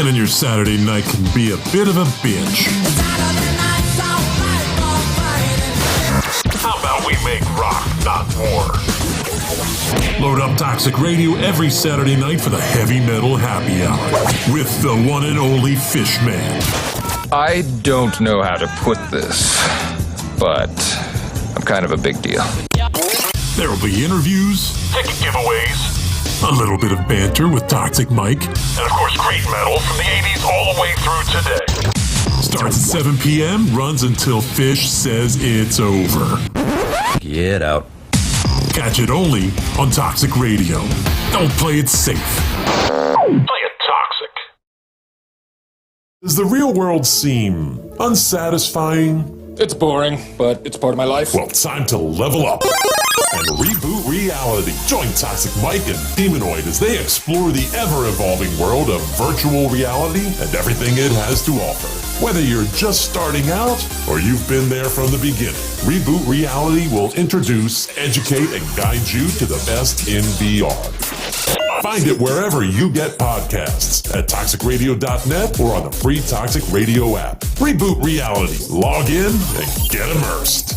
Planning your Saturday night can be a bit of a bitch. How about we make rock, not war? Load up Toxic Radio every Saturday night for the heavy metal happy hour with the one and only Fishman. I don't know how to put this, but I'm kind of a big deal. There will be interviews, ticket giveaways, a little bit of banter with Toxic Mike, and of course great metal from the 80s all the way through today. Starts at 7 p.m., runs until Fish says it's over. Get out. Catch it only on Toxic Radio. Don't play it safe. Play it toxic. Does the real world seem unsatisfying? It's boring, but it's part of my life. Well, time to level up and reboot reality. Join Toxic Mike and Demonoid as they explore the ever-evolving world of virtual reality and everything it has to offer. Whether you're just starting out or you've been there from the beginning, Reboot Reality will introduce, educate, and guide you to the best in VR. Find it wherever you get podcasts at toxicradio.net or on the free Toxic Radio app. Reboot Reality. Log in and get immersed.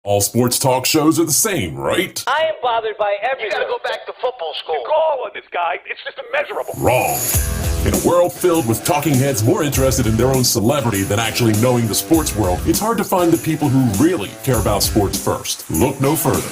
All sports talk shows are the same, right? I am bothered by everything. You gotta go back to football school. You call on this guy, it's just immeasurable. Wrong. In a world filled with talking heads more interested in their own celebrity than actually knowing the sports world, it's hard to find the people who really care about sports first. Look no further.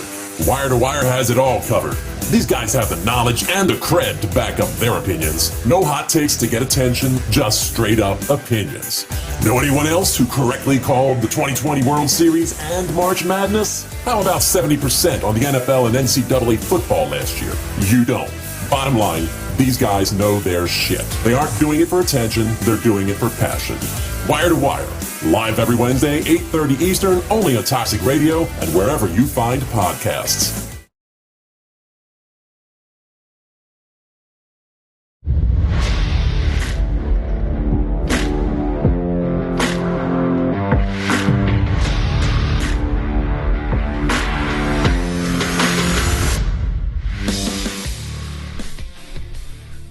Wire to Wire has it all covered. These guys have the knowledge and the cred to back up their opinions. No hot takes to get attention, just straight up opinions. Know anyone else who correctly called the 2020 World Series and March Madness? How about 70% on the NFL and NCAA football last year? You don't. Bottom line, these guys know their shit. They aren't doing it for attention, they're doing it for passion. Wire to Wire, live every Wednesday, 8:30 Eastern, only on Toxic Radio and wherever you find podcasts.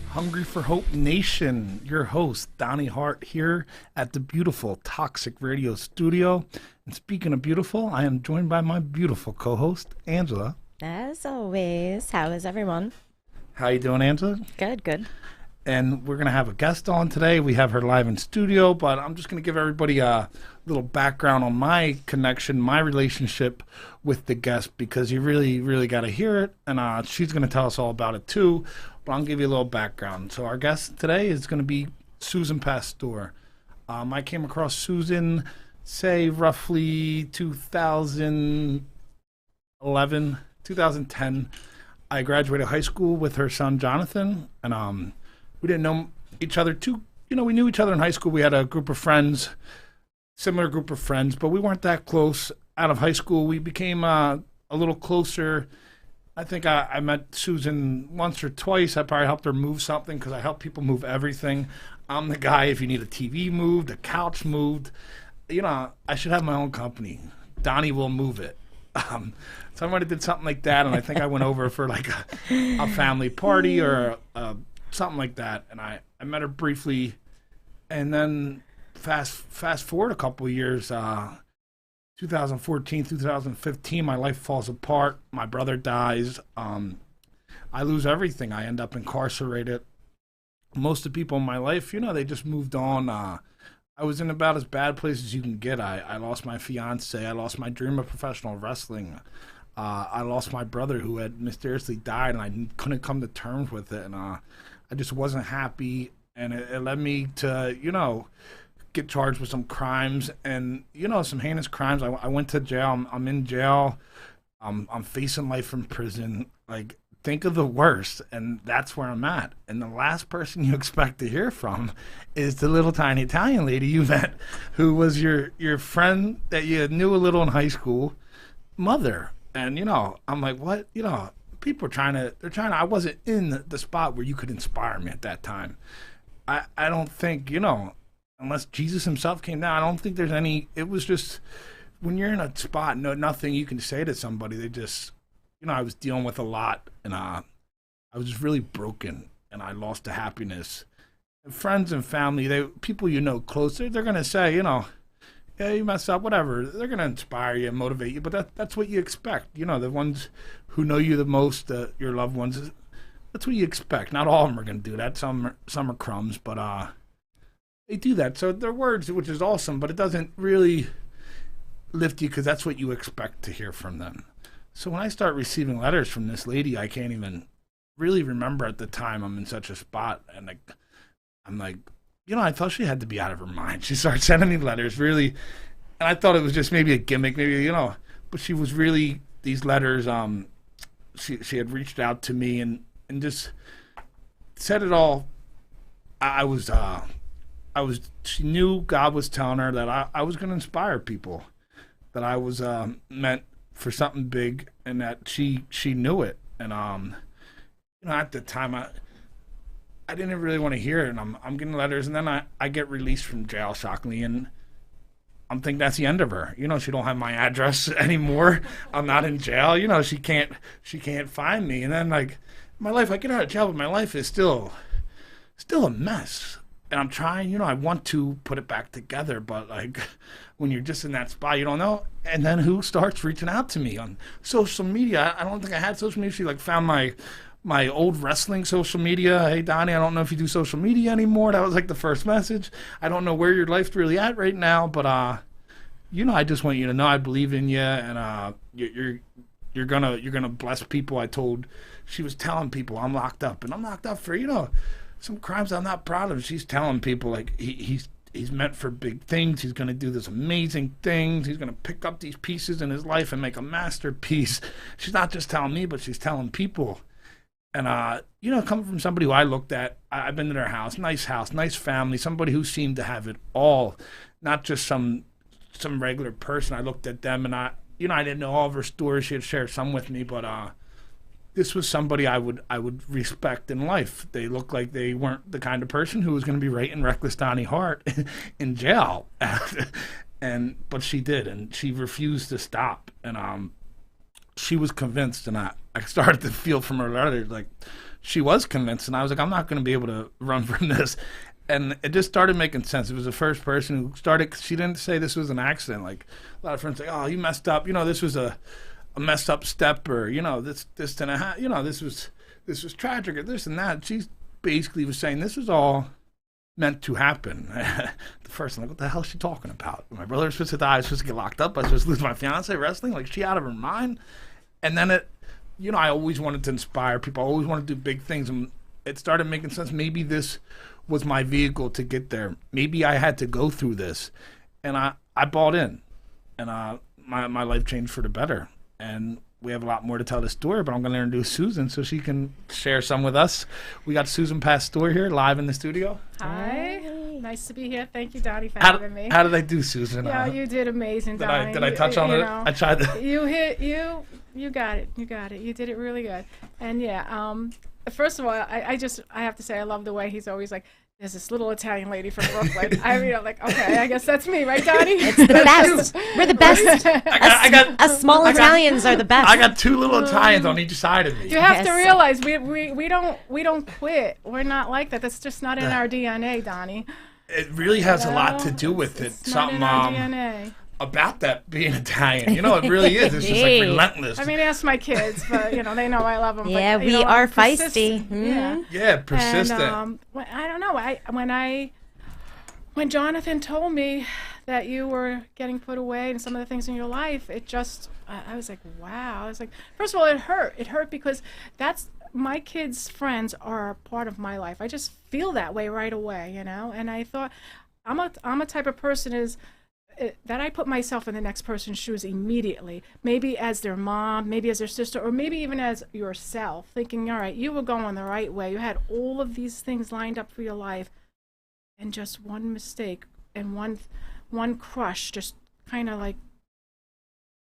Hungry for Hope Nation, your host, Donnie Hart, here at the beautiful Toxic Radio studio. And speaking of beautiful, I am joined by my beautiful co-host, Angela. As always, how is everyone? How you doing, Angela? Good, good. And we're going to have a guest on today. We have her live in studio, but I'm just going to give everybody a little background on my connection, my relationship with the guest, because you really, really got to hear it. And she's going to tell us all about it, too. But I'll give you a little background. So our guest today is going to be Susan Pastore. I came across Susan, say, roughly 2011, 2010. I graduated high school with her son, Jonathan, and we didn't know each other we knew each other in high school. We had a group of friends, similar group of friends, but we weren't that close. Out of high school, we became a little closer. I think I met Susan once or twice. I probably helped her move something because I help people move everything. I'm the guy, if you need a TV moved, a couch moved, I should have my own company. Donnie will move it. So I might have did something like that, and I think I went over for like a family party or something like that, and I met her briefly, and then fast forward a couple of years, 2014, 2015, my life falls apart. My brother dies. I lose everything. I end up incarcerated. Most of the people in my life, they just moved on. I was in about as bad place as you can get. I lost my fiance. I lost my dream of professional wrestling. I lost my brother who had mysteriously died, and I couldn't come to terms with it. And I just wasn't happy, and it led me to, get charged with some crimes and, some heinous crimes. I went to jail. I'm in jail. I'm facing life in prison. Like, think of the worst, and that's where I'm at. And the last person you expect to hear from is the little tiny Italian lady you met, who was your friend that you knew a little in high school, mother. And, I'm like, what? People they're trying to, I wasn't in the spot where you could inspire me at that time. I don't think, unless Jesus himself came down, I don't think there's any, it was just, when you're in a spot, nothing you can say to somebody. They just, I was dealing with a lot, and I was just really broken. and I lost the happiness. Friends and family, people you know close, they're going to say, yeah, you messed up, whatever. They're going to inspire you and motivate you, but that's what you expect. The ones who know you the most, your loved ones, that's what you expect. Not all of them are going to do that. Some are crumbs, but they do that. So they're words, which is awesome, but it doesn't really lift you because that's what you expect to hear from them. So when I start receiving letters from this lady, I can't even really remember at the time. I'm in such a spot, and I'm like, I thought she had to be out of her mind. She started sending me letters, really, and I thought it was just maybe a gimmick, maybe, but she was really, these letters, she had reached out to me and just said it all. She knew God was telling her that I was going to inspire people, that I was meant for something big, and that she knew it. And, at the time, I didn't really want to hear it, and I'm getting letters, and then I get released from jail, shockingly, and I'm thinking that's the end of her. She don't have my address anymore. I'm not in jail. She can't find me. And then, my life, I get out of jail, but my life is still a mess. And I'm trying, I want to put it back together, but when you're just in that spot, you don't know. And then who starts reaching out to me on social media? I don't think I had social media. She found my old wrestling social media. Hey, Donnie, I don't know if you do social media anymore. That was the first message. I don't know where your life's really at right now, but I just want you to know I believe in you, and you're gonna bless people. She was telling people I'm locked up, and I'm locked up for some crimes I'm not proud of. She's telling people he's meant for big things. He's gonna do this amazing things. He's gonna pick up these pieces in his life and make a masterpiece. She's not just telling me, but she's telling people. And, coming from somebody who I looked at, I've been to their house, nice family, somebody who seemed to have it all, not just some regular person. I looked at them, and I didn't know all of her stories. She had shared some with me, but this was somebody I would respect in life. They looked like they weren't the kind of person who was going to be writing Reckless Donnie Hart in jail. But she did, and she refused to stop. And she was convinced, and I started to feel from her letters she was convinced, and I was like, I'm not going to be able to run from this. And it just started making sense. It was the first person who started. She didn't say this was an accident. A lot of friends say, oh, you messed up. This was a messed up step, or this and a half. This was tragic, or this and that. She basically was saying this was all meant to happen. The first, I'm like, what the hell is she talking about? My brother was supposed to die. I was supposed to get locked up. I was supposed to lose my fiance wrestling. She out of her mind. And then I always wanted to inspire people. I always wanted to do big things. And it started making sense. Maybe this was my vehicle to get there. Maybe I had to go through this. And I bought in. And my life changed for the better. And we have a lot more to tell the story, but I'm going to introduce Susan so she can share some with us. We got Susan Pastore here live in the studio. Hi. Nice to be here. Thank you, Donnie, for having me. How did I do, Susan? Yeah, you did amazing, Donnie. Did I touch on it? I tried to. You got it. You got it. You did it really good. And first of all, I have to say I love the way he's always there's this little Italian lady from Brooklyn. I'm like, okay, I guess that's me, right, Donnie? It's the best. We're the best. Us small Italians are the best. I got two little Italians on each side of me. You have to realize we don't quit. We're not like that. That's just not in our DNA, Donnie. It really has a lot to do with it. It's not in our DNA. About that being Italian. It really is. It's just relentless. I mean, ask my kids, but they know I love them. Yeah, but, we are persistent. feisty. Yeah, persistent. And, I don't know. When Jonathan told me that you were getting put away and some of the things in your life, it just I was like, wow. I was like, first of all, it hurt. It hurt because my kids' friends are part of my life. I just feel that way right away, And I thought I'm a type of person that I put myself in the next person's shoes immediately, maybe as their mom, maybe as their sister, or maybe even as yourself, thinking, all right, you were going the right way. You had all of these things lined up for your life, and just one mistake and one crush just kind of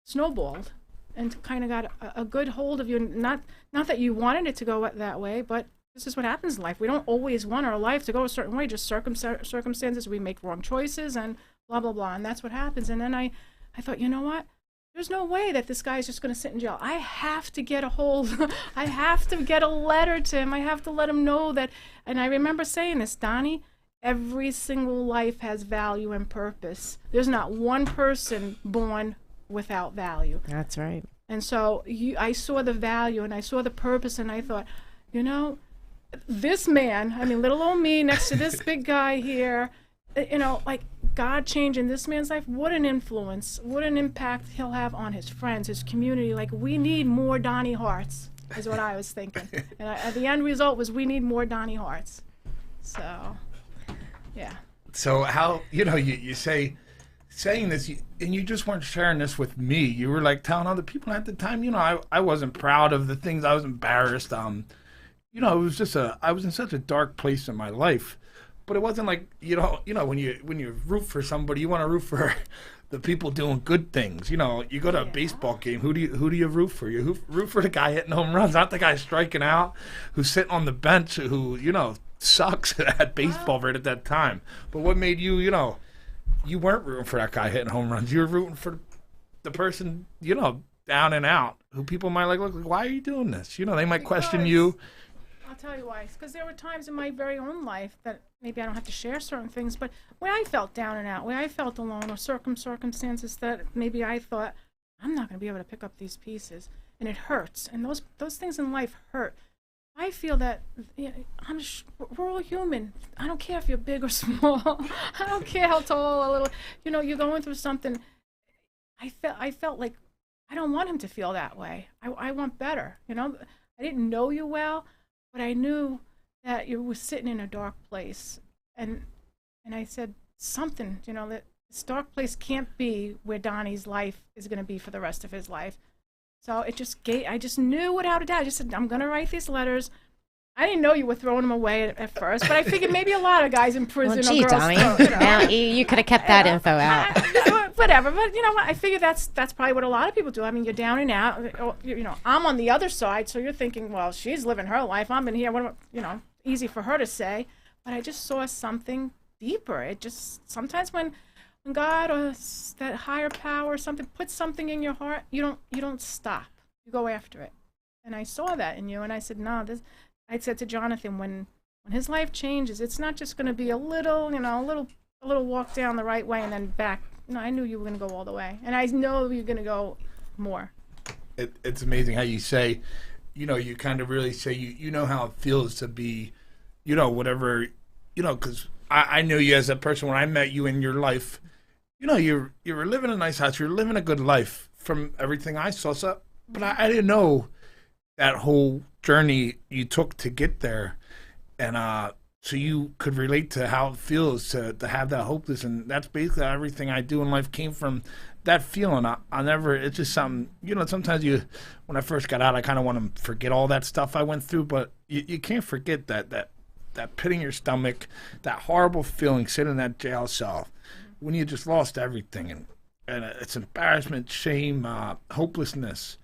snowballed and kind of got a good hold of you. Not that you wanted it to go that way, but this is what happens in life. We don't always want our life to go a certain way, just circumstances. We make wrong choices and blah, blah, blah. And that's what happens. And then I thought, you know what? there's no way that this guy is just going to sit in jail. I have to get a hold. I have to get a letter to him. I have to let him know that. And I remember saying this, Donnie, every single life has value and purpose. There's not one person born without value. That's right. And so I saw the value and I saw the purpose, and I thought, you know, this man, I mean, little old me next to this big guy here, you know, like God changing this man's life, what an influence, what an impact he'll have on his friends, his community. Like, we need more Donnie Harts, is what I was thinking. And the end result was we need more Donnie Harts. So, yeah. So how, you know, you saying this, and you just weren't sharing this with me. You were like telling other people at the time, you know, I wasn't proud of the things. I was embarrassed. You know, it was just I was in such a dark place in my life. But it wasn't like, you know, when you root for somebody, you want to root for the people doing good things. You know, you go to a baseball game, who do you root for? You root for the guy hitting home runs, not the guy striking out, who's sitting on the bench, who, you know, sucks at baseball right at that time. But what made you, you know, you weren't rooting for that guy hitting home runs. You were rooting for the person, you know, down and out, who people might like, look, why are you doing this? You know, they might question you. I'll tell you why. Because there were times in my very own life that maybe I don't have to share certain things, but where I felt down and out, where I felt alone, or circumstances that maybe I thought, I'm not going to be able to pick up these pieces, and it hurts. And those things in life hurt. I feel that, you know, we're all human. I don't care if you're big or small. I don't care how tall or little. You know, you're going through something. I felt like I don't want him to feel that way. I want better. You know, I didn't know you well, but I knew that you were sitting in a dark place, and I said something, you know, that this dark place can't be where Donnie's life is going to be for the rest of his life. So I just knew without a doubt. I just said, I'm going to write these letters. I didn't know you were throwing them away at first, but I figured maybe a lot of guys in prison Well, gee, or girls. Donnie, You know. now you could have kept that info out. Whatever, but you know what? I figure that's probably what a lot of people do. I mean, you're down and out. You know, I'm on the other side, so you're thinking, well, she's living her life. I'm in here. You know, easy for her to say. But I just saw something deeper. It just sometimes when God or that higher power or something puts something in your heart, you don't stop. You go after it. And I saw that in you, and I said, no, this. I said to Jonathan, when his life changes, it's not just going to be a little walk down the right way and then back. No, I knew you were going to go all the way, and I know you're going to go more. It's amazing how you say, you know, you kind of really say you know how it feels to be, you know, whatever, you know, because I know you as a person. When I met you in your life, you know, you were living a nice house, you're living a good life from everything I saw. So, but I didn't know that whole journey you took to get there, and so you could relate to how it feels to have that hopeless, and that's basically how everything I do in life came from that feeling. I never, it's just something, you know, sometimes when I first got out, I kind of want to forget all that stuff I went through, but you can't forget that pit in your stomach, that horrible feeling sitting in that jail cell when you just lost everything, and it's embarrassment, shame, hopelessness.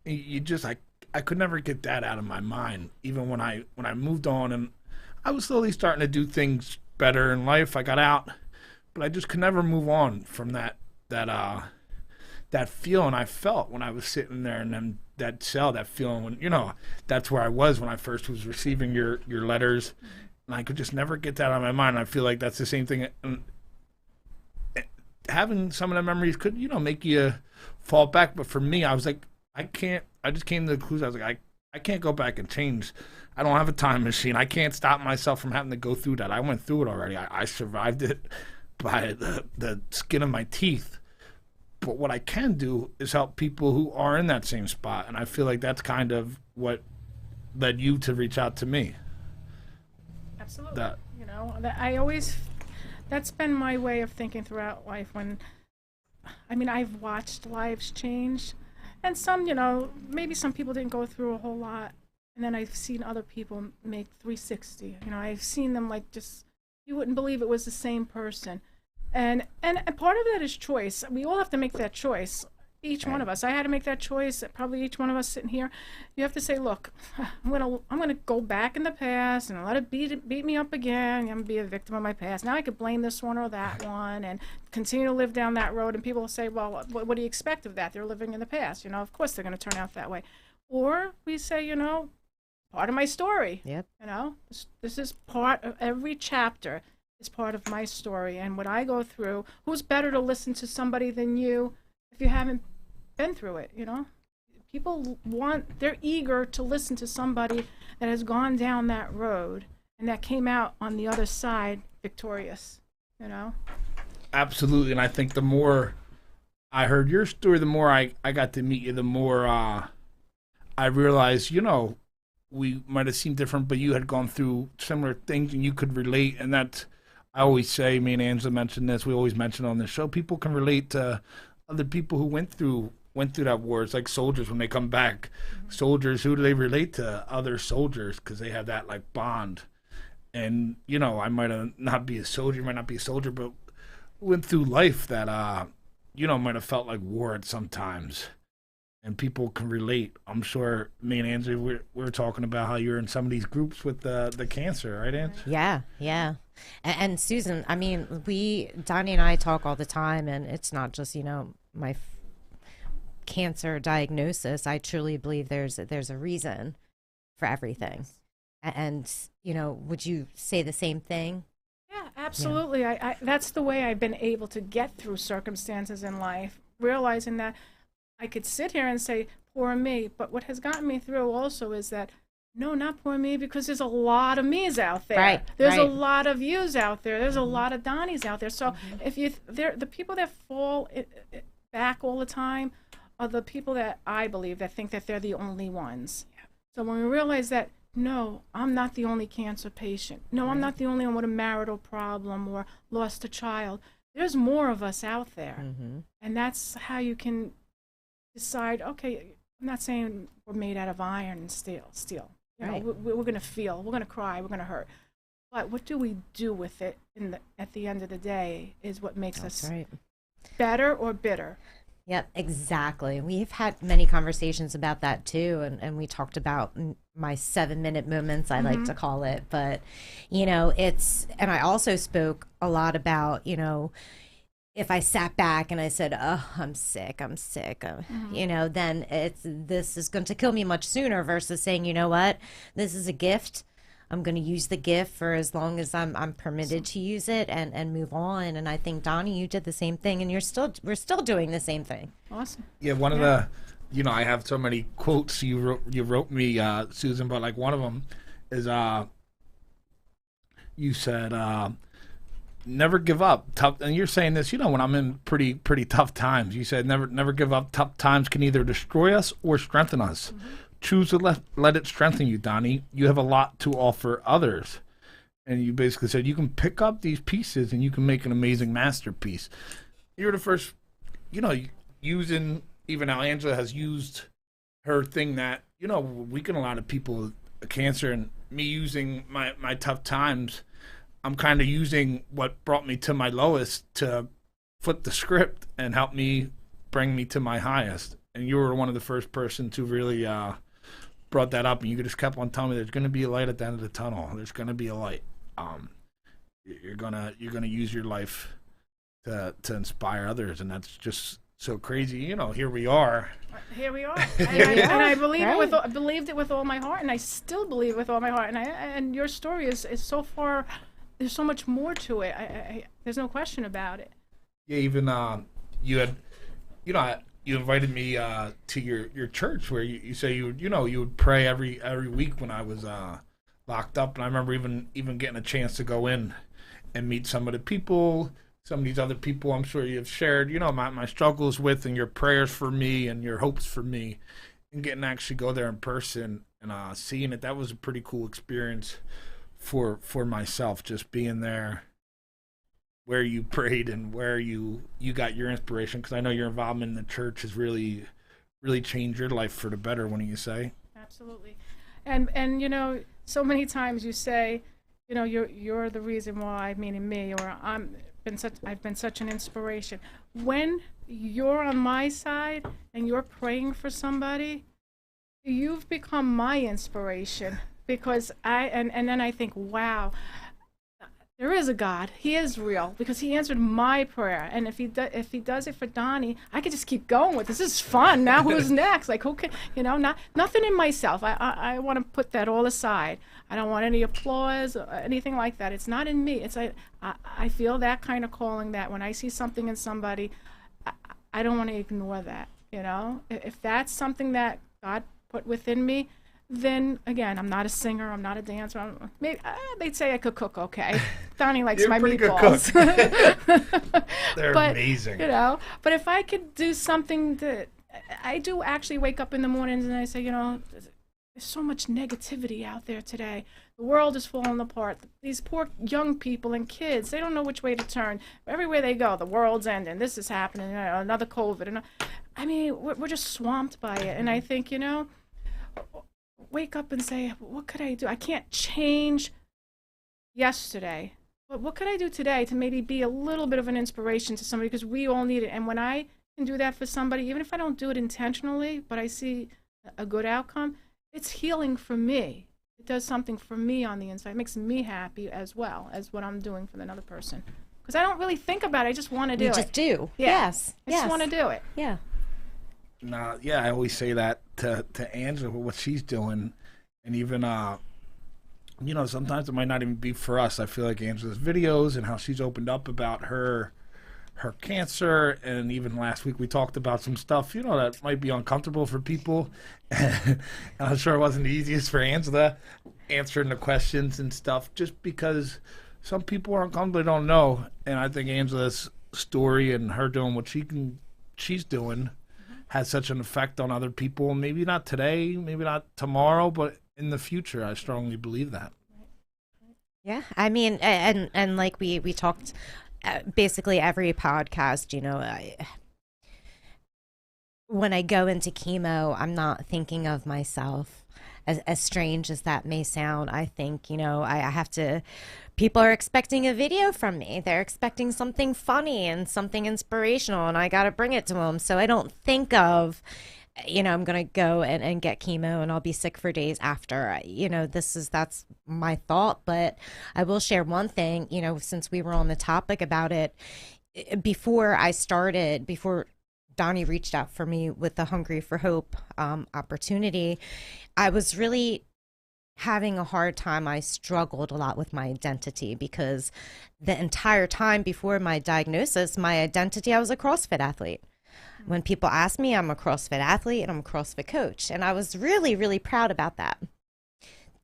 You just, I could never get that out of my mind, even when I moved on, and I was slowly starting to do things better in life. I got out, but I just could never move on from that feeling I felt when I was sitting there in that cell, that feeling when, you know, that's where I was when I first was receiving your letters, and I could just never get that out of my mind. I feel like that's the same thing. And having some of the memories could, you know, make you fall back, but for me, I was like, I just came to the conclusion. I was like, I can't go back and change. I don't have a time machine. I can't stop myself from having to go through that. I went through it already. I survived it by the skin of my teeth. But what I can do is help people who are in that same spot. And I feel like that's kind of what led you to reach out to me. Absolutely. You know, that's been my way of thinking throughout life. I've watched lives change. And some, you know, maybe some people didn't go through a whole lot. And then I've seen other people make 360. You know, I've seen them like just, you wouldn't believe it was the same person. And part of that is choice. We all have to make that choice. Each one of us. I had to make that choice. Probably each one of us sitting here. You have to say, look, I'm gonna go back in the past and let it beat me up again. I'm gonna be a victim of my past. Now I could blame this one or that one and continue to live down that road. And people will say, well, what do you expect of that? They're living in the past. Of course they're gonna turn out that way. Or we say, part of my story. Yep. This is part of every chapter is part of my story and what I go through. Who's better to listen to somebody than you if you haven't been through it? People they're eager to listen to somebody that has gone down that road and that came out on the other side victorious. Absolutely. And I think the more I heard your story, the more I got to meet you, the more I realized, we might have seemed different, but you had gone through similar things and you could relate. And that's, I always say, me and Angela mentioned this, we always mention on the show, people can relate to other people who went through that war. It's like soldiers when they come back. Mm-hmm. Soldiers, who do they relate to? Other soldiers, because they have that like bond. And, I might not be a soldier, but went through life that, might have felt like war at some times. And people can relate. I'm sure me and Angela, we're talking about how you're in some of these groups with the cancer, right, Angela? Yeah. And Susan, I mean, Donnie and I talk all the time, and it's not just, my cancer diagnosis. I truly believe there's a reason for everything. And, would you say the same thing? Yeah, absolutely. Yeah. I that's the way I've been able to get through circumstances in life, realizing that I could sit here and say, poor me, but what has gotten me through also is that, no, not poor me, because there's a lot of me's out there. Right. There's a lot of yous out there. There's a lot of Donnies out there. So if the people that fall back all the time are the people that I believe that think that they're the only ones. So when we realize that, no, I'm not the only cancer patient. No, I'm not the only one with a marital problem or lost a child. There's more of us out there. Mm-hmm. And that's how you can decide, okay, I'm not saying we're made out of iron and steel. We're going to feel, we're going to cry, we're going to hurt. But what do we do with it at the end of the day is what makes us better or bitter. Yep, exactly. We've had many conversations about that too, and we talked about my 7-minute moments, I like to call it. But, and I also spoke a lot about, if I sat back and I said, oh, I'm sick, then this is going to kill me much sooner versus saying, you know what, this is a gift. I'm going to use the gift for as long as I'm permitted to use it and move on. And I think, Donnie, you did the same thing, and we're still doing the same thing. Awesome. Yeah, one of the, I have so many quotes you wrote me, Susan, but like one of them is, you said, never give up. Tough, and you're saying this, when I'm in pretty tough times. You said never give up. Tough times can either destroy us or strengthen us. Mm-hmm. Choose to let it strengthen you, Donnie. You have a lot to offer others. And you basically said you can pick up these pieces and you can make an amazing masterpiece. You're the first, using, even how Angela has used her thing that, weaken a lot of people with cancer, and me using my tough times. I'm kind of using what brought me to my lowest to flip the script and help me bring me to my highest. And you were one of the first person to really brought that up, and you just kept on telling me there's going to be a light at the end of the tunnel. There's going to be a light. You're gonna use your life to inspire others, and that's just so crazy. Here we are. Here we are. And I believe I believed it with all my heart, and I still believe it with all my heart. And your story is so far. There's so much more to it. There's no question about it. Yeah, even you had, you invited me to your church where you say you would pray every week when I was locked up, and I remember even getting a chance to go in and meet some of the people, some of these other people I'm sure you've shared, my struggles with, and your prayers for me and your hopes for me, and getting to actually go there in person and seeing it. That was a pretty cool experience for myself, just being there where you prayed and where you got your inspiration, because I know your involvement in the church has really changed your life for the better, wouldn't you say? Absolutely. And so many times you say, you're the reason why, meaning me, or I'm I've been such an inspiration. When you're on my side and you're praying for somebody, you've become my inspiration, because and then I think, wow, there is a God. He is real, because he answered my prayer. And if he does it for Donnie, I could just keep going with this. This is fun. Now who's next? Like, who can, nothing in myself. I want to put that all aside. I don't want any applause or anything like that. It's not in me. It's I feel that kind of calling, that when I see something in somebody, I don't want to ignore that. If that's something that God put within me, then again, I'm not a singer, I'm not a dancer. Maybe they'd say I could cook okay. Donnie likes my meatballs. They're amazing. But if I could do something that I do actually wake up in the mornings and I say, there's so much negativity out there today. The world is falling apart. These poor young people and kids, they don't know which way to turn. Everywhere they go, the world's ending. This is happening. Another COVID. And I mean, we're just swamped by it. And I think, wake up and say, what could I do? I can't change yesterday, but what could I do today to maybe be a little bit of an inspiration to somebody, because we all need it. And when I can do that for somebody, even if I don't do it intentionally, but I see a good outcome, it's healing for me. It does something for me on the inside. It makes me happy as well as what I'm doing for another person. Because I don't really think about it. I just want to do it. You just do. Yeah. Yes. I just want to do it. Yeah. No, yeah, I always say that to Angela, what she's doing, and even sometimes it might not even be for us. I feel like Angela's videos and how she's opened up about her cancer, and even last week we talked about some stuff that might be uncomfortable for people. And I'm sure it wasn't the easiest for Angela answering the questions and stuff, just because some people are uncomfortable, they don't know. And I think Angela's story and her doing what she's doing has such an effect on other people. Maybe not today, maybe not tomorrow, but in the future. I strongly believe that. Yeah, I mean, and like we talked, basically every podcast, when I go into chemo, I'm not thinking of myself. As strange as that may sound, I think, I have to, people are expecting a video from me. They're expecting something funny and something inspirational, and I got to bring it to them. So I don't think of, I'm going to go and get chemo and I'll be sick for days after. That's my thought. But I will share one thing, since we were on the topic about it, before Donnie reached out for me with the Hungry for Hope opportunity, I was really having a hard time. I struggled a lot with my identity, because the entire time before my diagnosis, my identity, I was a CrossFit athlete. When people ask me, I'm a CrossFit athlete and I'm a CrossFit coach. And I was really, really proud about that.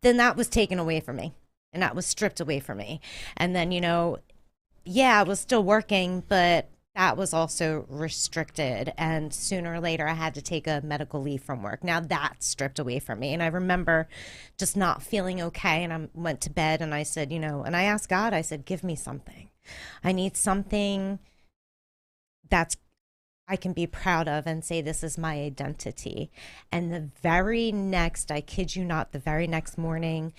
Then that was taken away from me, and that was stripped away from me. And then, I was still working, but that was also restricted, and sooner or later I had to take a medical leave from work. Now that's stripped away from me, and I remember just not feeling okay, and I went to bed and I said, and I asked God, I said, give me something. I need something that's I can be proud of and say this is my identity. And the very next, I kid you not, the very next morning,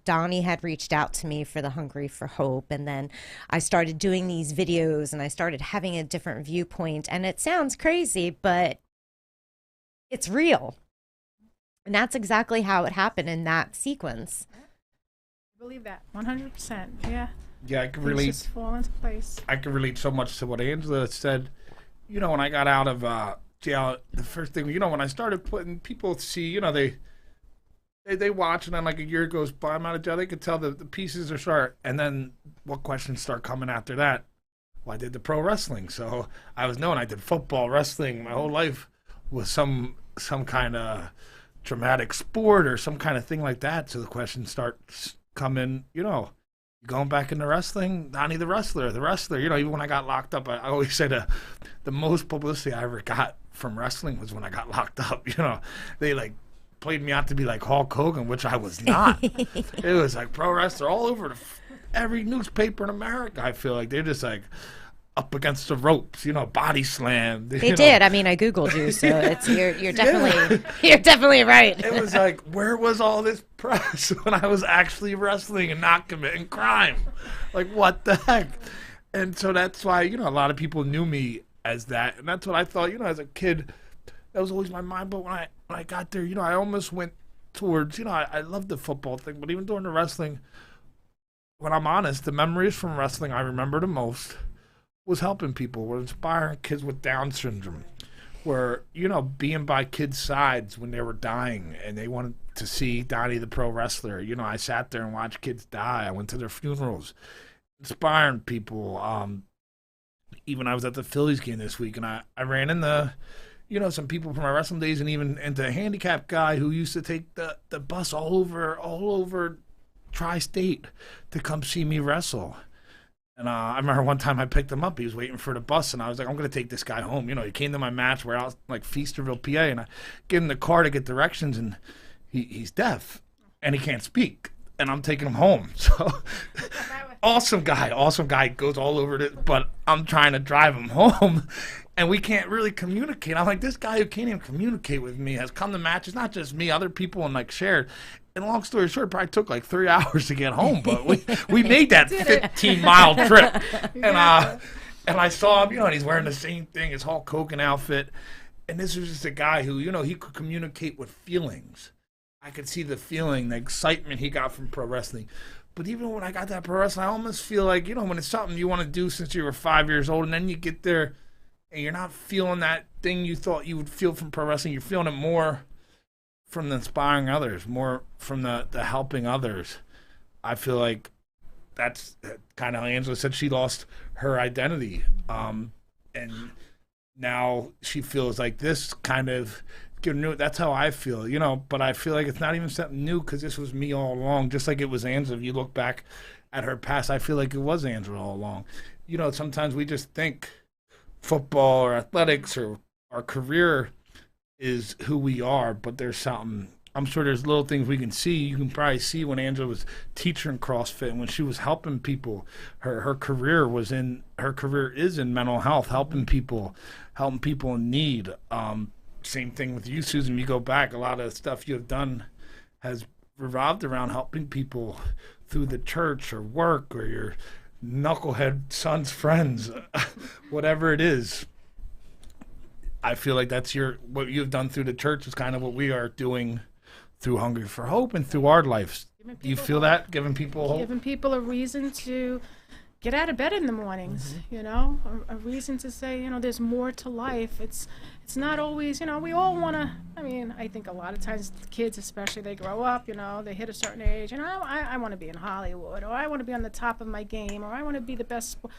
Donnie had reached out to me for the Hungry for Hope. And then I started doing these videos and I started having a different viewpoint. And it sounds crazy, but it's real. And that's exactly how it happened in that sequence. I believe that 100%. Yeah. Yeah, I can relate. Just fall into place. I can relate so much to what Angela said. When I got out of jail, the first thing, when I started putting, people see, they watch, and then like a year goes by, I'm out of jail, they could tell the pieces are short. And then what questions start coming after that? Well, I did the pro wrestling. So I was known, I did football, wrestling. My whole life was some kind of traumatic sport or some kind of thing like that. So the questions start coming, going back into wrestling, Donnie the wrestler. Even when I got locked up, I always say the most publicity I ever got from wrestling was when I got locked up. They played me out to be like Hulk Hogan, which I was not. It was like pro wrestler all over every newspaper in America. I feel like they're just up against the ropes, body slam. They did. I mean, I Googled you, so it's you're definitely you're definitely right. It was like, where was all this press when I was actually wrestling and not committing crime? Like, what the heck? And so that's why, a lot of people knew me as that. And that's what I thought, as a kid, that was always my mind. But when I got there, I almost went towards, I loved the football thing, but even during the wrestling, when I'm honest, the memories from wrestling I remember the most was helping people, were inspiring kids with Down syndrome, were, being by kids' sides when they were dying and they wanted to see Donnie the pro wrestler. I sat there and watched kids die. I went to their funerals, inspiring people. Even I was at the Phillies game this week, and I ran into, some people from my wrestling days, and even into a handicapped guy who used to take the bus all over tri-state to come see me wrestle. And I remember one time I picked him up. He was waiting for the bus, and I was like, I'm going to take this guy home. He came to my match where I was like Feasterville, PA, and I gave him the car to get directions, and he's deaf, and he can't speak. And I'm taking him home. So awesome guy, goes all over it, but I'm trying to drive him home, and we can't really communicate. I'm like, this guy who can't even communicate with me has come to matches, not just me, other people, and like shared. And long story short, it probably took like 3 hours to get home, but we made that 15-mile trip. And I saw him, and he's wearing the same thing, his Hulk Hogan outfit. And this was just a guy who, he could communicate with feelings. I could see the feeling, the excitement he got from pro wrestling. But even when I got that pro wrestling, I almost feel like, when it's something you want to do since you were 5 years old, and then you get there and you're not feeling that thing you thought you would feel from pro wrestling. You're feeling it more from the inspiring others, more from the helping others. I feel like that's kind of how Angela said she lost her identity. And now she feels like this kind of new. That's how I feel, but I feel like it's not even something new because this was me all along, just like it was Angela. If you look back at her past, I feel like it was Angela all along. Sometimes we just think football or athletics or our career is who we are, but there's something. I'm sure there's little things we can see. You can probably see when Angela was teaching CrossFit and when she was helping people. Her career is in mental health, helping people in need. Same thing with you, Susan. You go back, a lot of stuff you have done has revolved around helping people through the church or work or your knucklehead son's friends, whatever it is. I feel like that's what you've done through the church is kind of what we are doing through Hungry for Hope and through our lives. Do you feel that? Giving people hope? Giving people a reason to get out of bed in the mornings, a reason to say, there's more to life. It's not always, we all want to, I think a lot of times kids especially, they grow up, they hit a certain age, and I want to be in Hollywood, or I want to be on the top of my game, or I want to be the best. But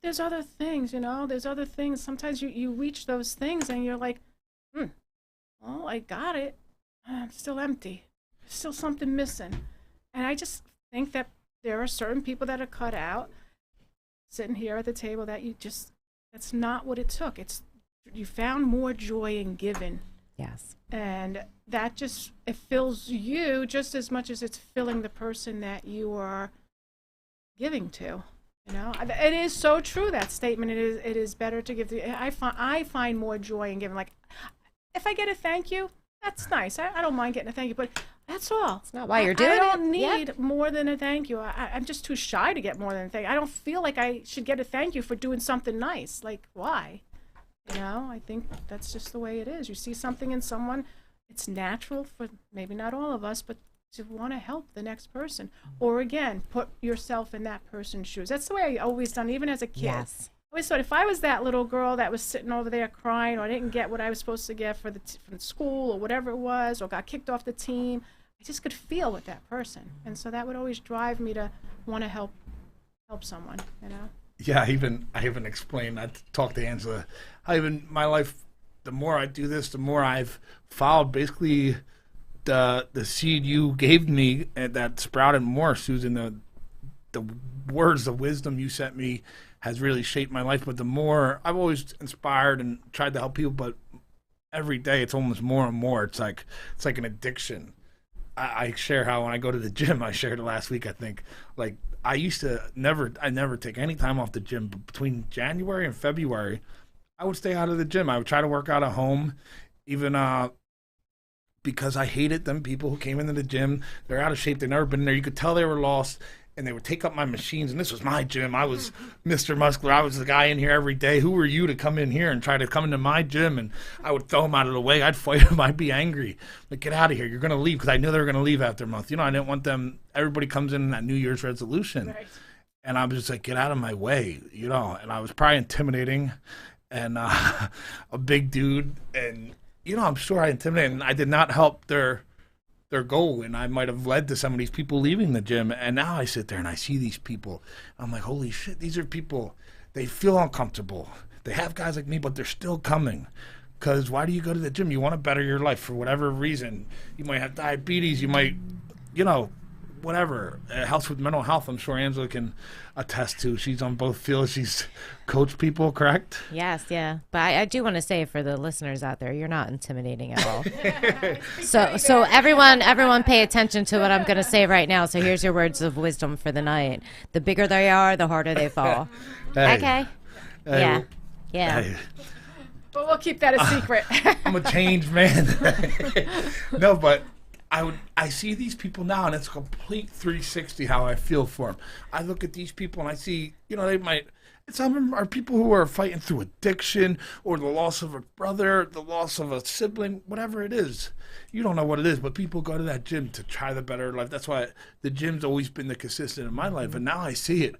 there's other things, there's other things. Sometimes you reach those things and you're like, well, I got it. I'm still empty. There's still something missing. And I just think that there are certain people that are cut out sitting here at the table that that's not what it took. You found more joy in giving. Yes. And that it fills you just as much as it's filling the person that you are giving to. It is so true, that statement. It is better to give. I find more joy in giving. Like, if I get a thank you, that's nice. I don't mind getting a thank you, but that's all. It's not why you're doing it. I don't need more than a thank you. I'm just too shy to get more than a thank you. I don't feel like I should get a thank you for doing something nice. Like, why? I think that's just the way it is. You see something in someone, it's natural for maybe not all of us, but to want to help the next person. Or again, put yourself in that person's shoes. That's the way I always done, even as a kid. Yes. I always thought if I was that little girl that was sitting over there crying, or I didn't get what I was supposed to get from school or whatever it was, or got kicked off the team, I just could feel with that person. And so that would always drive me to want to help someone, Yeah, I even explained, I talked to Angela, my life, the more I do this, the more I've followed basically the seed you gave me that sprouted more, Susan. The words of wisdom you sent me has really shaped my life. But the more I've always inspired and tried to help people, but every day it's almost more and more. It's like an addiction. I share how when I go to the gym, I shared it last week, I think, like I used to never take any time off the gym, but between January and February, I would stay out of the gym. I would try to work out at home, even because I hated them people who came into the gym. They're out of shape. They've never been there. You could tell they were lost. and they would take up my machines, and this was my gym. I was Mr. Muscular. I was the guy in here every day. Who were you to come in here and try to come into my gym? And I would throw them out of the way. I'd fight them. I'd be angry. Like, get out of here. You're going to leave, because I knew they were going to leave after a month. I didn't want them. Everybody comes in that New Year's resolution. Right. And I was just like, get out of my way, And I was probably intimidating and a big dude. And, I'm sure I intimidated. And I did not help their goal, and I might have led to some of these people leaving the gym. And now I sit there and I see these people. I'm like, holy shit, these are people. They feel uncomfortable. They have guys like me, but they're still coming. Because why do you go to the gym? You want to better your life for whatever reason. You might have diabetes. You might, whatever. It helps with mental health. I'm sure Angela can attest to. She's on both fields. She's coached people, correct? Yes, yeah. But I do want to say for the listeners out there, you're not intimidating at all. So everyone pay attention to what I'm going to say right now. So here's your words of wisdom for the night. The bigger they are, the harder they fall. Hey. Okay? Hey. Yeah. Hey. But we'll keep that a secret. I'm a changed man. No, but I see these people now, and it's a complete 360 how I feel for them. I look at these people, and I see, some of them are people who are fighting through addiction or the loss of a brother, the loss of a sibling, whatever it is. You don't know what it is, but people go to that gym to try the better life. That's why the gym's always been the consistent in my life, and now I see it.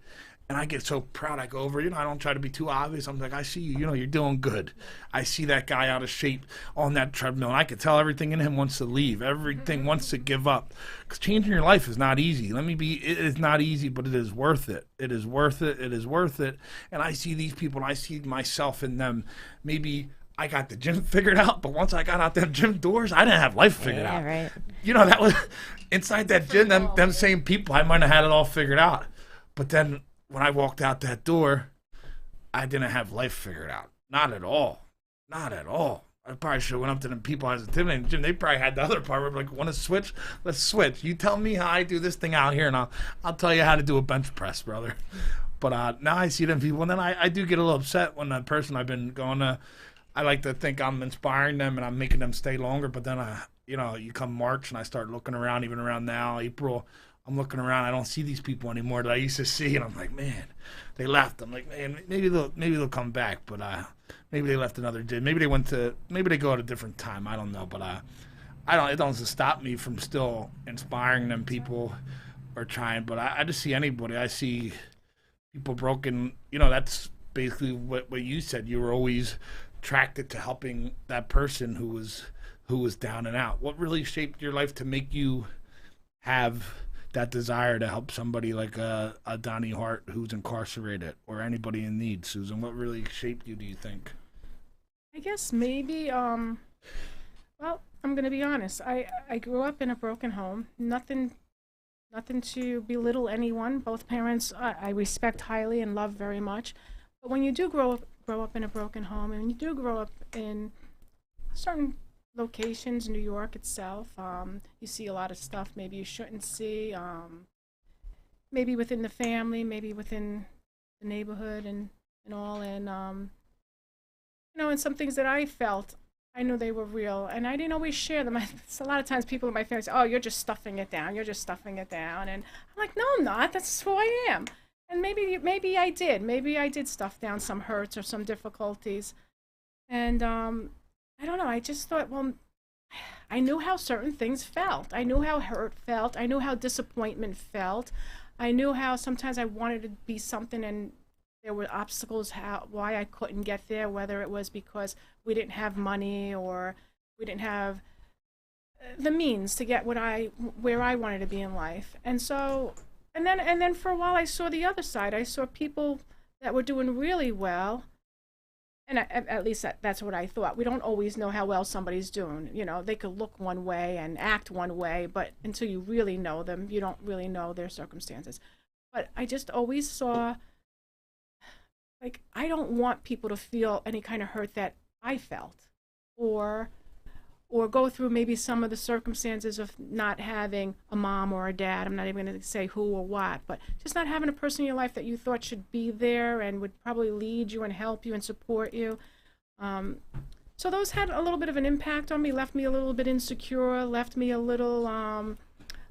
And I get so proud. I go over, I don't try to be too obvious. I'm like, I see you, you're doing good. I see that guy out of shape on that treadmill, and I can tell everything in him wants to leave. Everything wants to give up. Because changing your life is not easy. It is not easy, but it is worth it. It is worth it. It is worth it. And I see these people, and I see myself in them. Maybe I got the gym figured out, but once I got out them gym doors, I didn't have life figured out. Right. That was inside that gym, them same people, I might have had it all figured out. But then when I walked out that door, I didn't have life figured out. Not at all. Not at all. I probably should have went up to them people I was intimidating in the gym. They probably had the other part where like, want to switch? Let's switch. You tell me how I do this thing out here, and I'll tell you how to do a bench press, brother. But now I see them people, and then I do get a little upset when that person I've been going to, I like to think I'm inspiring them and I'm making them stay longer. But then, you come March and I start looking around, even around now, April, I'm looking around. I don't see these people anymore that I used to see, and I'm like, man, they left. I'm like, man, maybe they'll come back, but maybe they left another gym. Maybe they go at a different time. I don't know, but it doesn't stop me from still inspiring them people or trying. But I just see anybody. I see people broken. That's basically what you said. You were always attracted to helping that person who was down and out. What really shaped your life to make you have that desire to help somebody like a Donnie Hart who's incarcerated, or anybody in need, Susan? What really shaped you, do you think? I guess maybe, well, I'm going to be honest. I grew up in a broken home. Nothing to belittle anyone. Both parents I respect highly and love very much. But when you do grow up in a broken home, and you do grow up in certain locations, New York itself, you see a lot of stuff maybe you shouldn't see, maybe within the family, maybe within the neighborhood and all, and and some things that I felt, I knew they were real, and I didn't always share them. A lot of times people in my family say, oh, you're just stuffing it down, and I'm like, no, I'm not, that's who I am. And maybe I did stuff down some hurts or some difficulties, and I don't know. I just thought, well, I knew how certain things felt. I knew how hurt felt. I knew how disappointment felt. I knew how sometimes I wanted to be something and there were obstacles why I couldn't get there, whether it was because we didn't have money or we didn't have the means to get where I wanted to be in life. And so, and then for a while I saw the other side. I saw people that were doing really well. And at least that's what I thought. We don't always know how well somebody's doing. They could look one way and act one way, but until you really know them, you don't really know their circumstances. But I just always saw, like, I don't want people to feel any kind of hurt that I felt, or go through maybe some of the circumstances of not having a mom or a dad. I'm not even going to say who or what, but just not having a person in your life that you thought should be there and would probably lead you and help you and support you. So those had a little bit of an impact on me, left me a little bit insecure, left me a little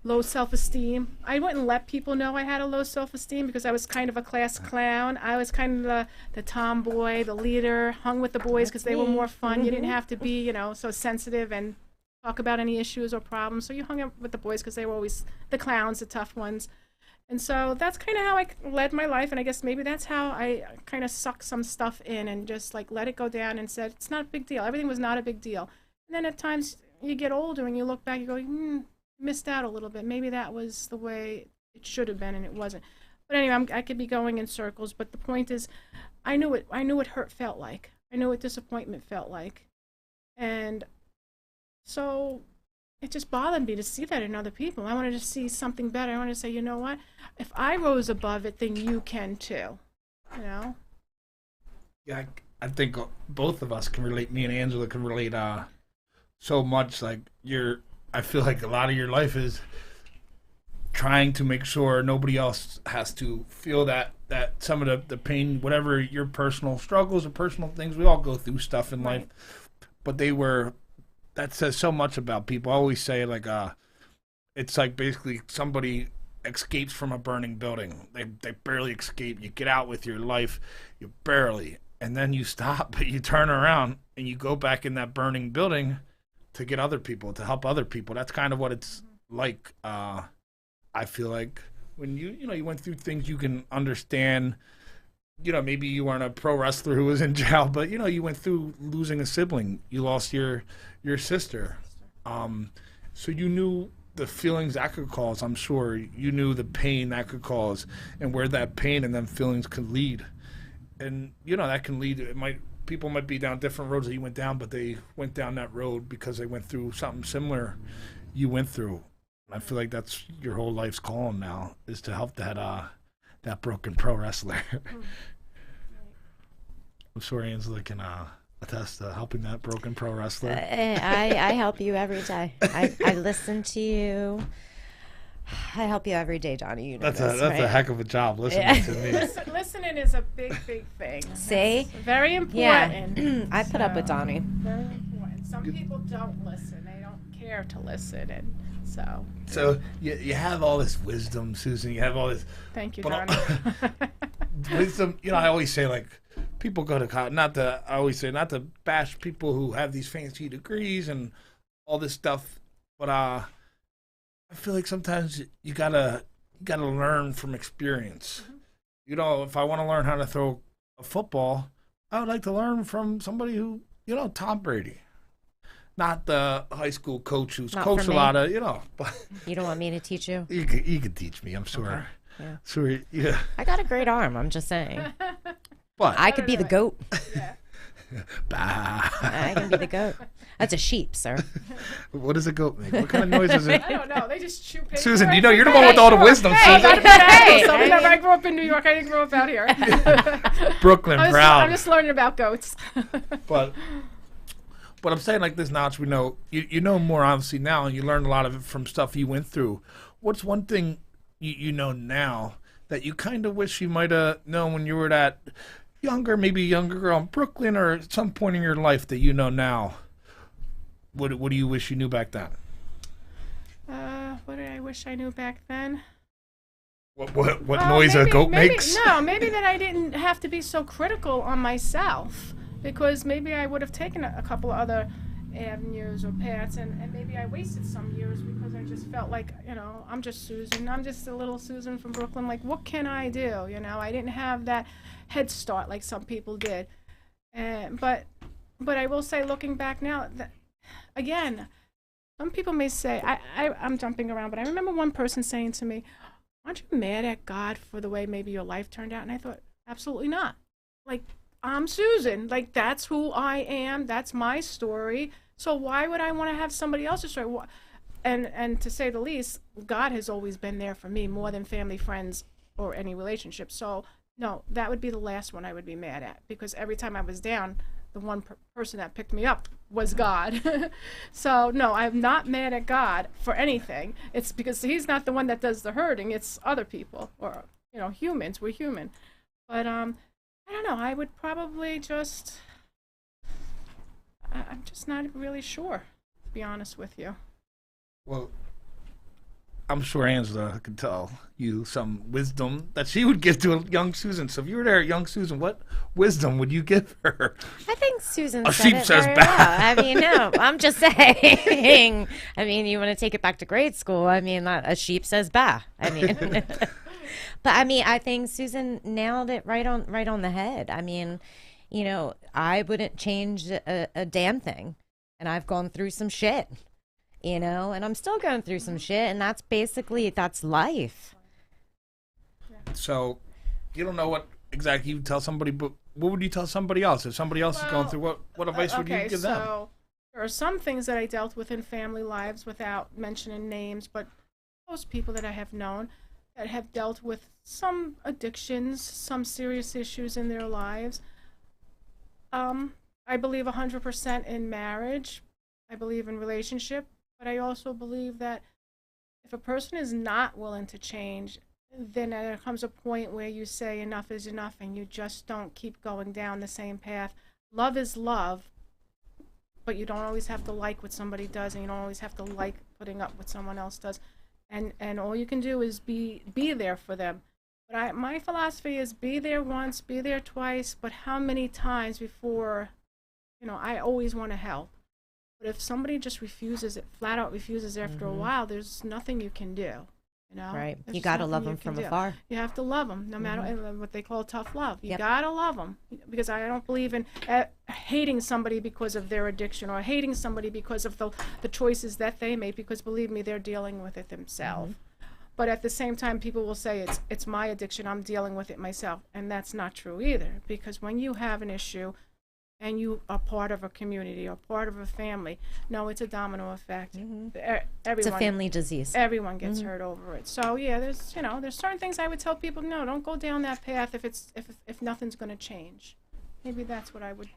low self-esteem. I wouldn't let people know I had a low self-esteem because I was kind of a class clown. I was kind of the tomboy, the leader, hung with the boys because they were more fun. You didn't have to be, so sensitive and talk about any issues or problems. So you hung out with the boys because they were always the clowns, the tough ones. And so that's kind of how I led my life, and I guess maybe that's how I kind of sucked some stuff in and just like let it go down and said, it's not a big deal. Everything was not a big deal. And then at times you get older and you look back, you go, missed out a little bit. Maybe that was the way it should have been, and it wasn't. But anyway, I could be going in circles. But the point is, I knew what hurt felt like. I knew what disappointment felt like, and so it just bothered me to see that in other people. I wanted to see something better. I wanted to say, you know what? If I rose above it, then you can too. Yeah, I think both of us can relate. Me and Angela can relate so much. Like I feel like a lot of your life is trying to make sure nobody else has to feel that some of the pain, whatever your personal struggles or personal things, we all go through stuff in life. But that says so much about people. I always say, like, it's like basically somebody escapes from a burning building. They barely escape. You get out with your life, you barely, and then you stop, but you turn around and you go back in that burning building to get other people, to help other people. That's kind of what it's like. I feel like when you went through things you can understand. Maybe you weren't a pro wrestler who was in jail, but you went through losing a sibling. You lost your sister. So you knew the feelings that could cause. I'm sure you knew the pain that could cause and where that pain and them feelings could lead. And that can lead. People might be down different roads that you went down, but they went down that road because they went through something similar you went through. I feel like that's your whole life's calling now, is to help that broken pro wrestler. I'm sure Angela can attest to helping that broken pro wrestler. I help you every day. I listen to you. I help you every day, Donnie. That's a heck of a job listening to me. Listening is a big thing. See? It's very important. Yeah. I put up with Donnie. Very important. Some people don't listen. They don't care to listen, and so you have all this wisdom, Susan. You have all this. Thank you, Donnie. Wisdom. I always say, like, people go to college. Not to bash people who have these fancy degrees and all this stuff, but I feel like sometimes you gotta learn from experience. If I want to learn how to throw a football, I would like to learn from somebody who, Tom Brady. Not the high school coach who's coached a lot of, But you don't want me to teach you? You could teach me, I'm sure. Okay. Yeah. Sure, yeah. I got a great arm, I'm just saying. But I could be the goat. Yeah. Bah. I can be the goat. That's a sheep, sir. What does a goat make? What kind of noise is it? I don't know. They just chew paper. Susan, you're the one with all the wisdom, Susan. I grew up in New York. I didn't grow up out here. Brooklyn, proud. I'm just learning about goats. But I'm saying, like, this knowledge we know, you know more obviously now, and you learned a lot of it from stuff you went through. What's one thing you know now that you kind of wish you might have known when you were that maybe younger girl in Brooklyn, or at some point in your life that you know now? What do you wish you knew back then? What did I wish I knew back then? What noise a goat makes? No, maybe that I didn't have to be so critical on myself, because maybe I would have taken a couple of other avenues or paths, and maybe I wasted some years because I just felt like, I'm just Susan. I'm just a little Susan from Brooklyn. Like, what can I do? I didn't have that head start like some people did. But I will say, looking back now, that, again, some people may say, I'm jumping around, but I remember one person saying to me, aren't you mad at God for the way maybe your life turned out? And I thought, absolutely not. Like, I'm Susan. Like, that's who I am. That's my story. So why would I want to have somebody else's story? And to say the least, God has always been there for me more than family, friends, or any relationship. So, no, that would be the last one I would be mad at, because every time I was down, the one person that picked me up was God. So, no, I'm not mad at God for anything. It's because he's not the one that does the hurting. It's other people, or, humans. We're human. But, I don't know. I would probably I'm just not really sure, to be honest with you. Well, I'm sure Angela could tell you some wisdom that she would give to a young Susan. So if you were there at young Susan, what wisdom would you give her? I think Susan A said sheep it says very bah. well. I mean, no, I'm just saying. I mean, you want to take it back to grade school. I mean, a sheep says bah. I mean, but I mean, I think Susan nailed it right on the head. I mean, you know, I wouldn't change a damn thing, and I've gone through some shit, you know, and I'm still going through some shit, and that's life. So you don't know what exactly you would tell somebody, but what would you tell somebody else? If somebody else is going through, what advice would you give them? So there are some things that I dealt with in family lives without mentioning names, but most people that I have known that have dealt with some addictions, some serious issues in their lives. I believe 100% in marriage. I believe in relationship, but I also believe that if a person is not willing to change, then there comes a point where you say enough is enough and you just don't keep going down the same path. Love is love, but you don't always have to like what somebody does, and you don't always have to like putting up what someone else does. And all you can do is be there for them. But my philosophy is be there once, be there twice, but how many times before, you know, I always want to help. But if somebody just flat out refuses after a while, there's nothing you can do. You know? Right. There's You got to nothing love you them can from do. afar. You have to love them, no matter what they call tough love. You Yep. got to love them, because I don't believe in hating somebody because of their addiction, or hating somebody because of the choices that they made, because believe me, they're dealing with it themselves. But at the same time, people will say it's my addiction, I'm dealing with it myself, and that's not true either, because when you have an issue and you are part of a community or part of a family, no, it's a domino effect. Everyone, It's a family disease. everyone gets hurt over it. So yeah, there's certain things I would tell people, no, don't go down that path if nothing's going to change. Maybe that's what I would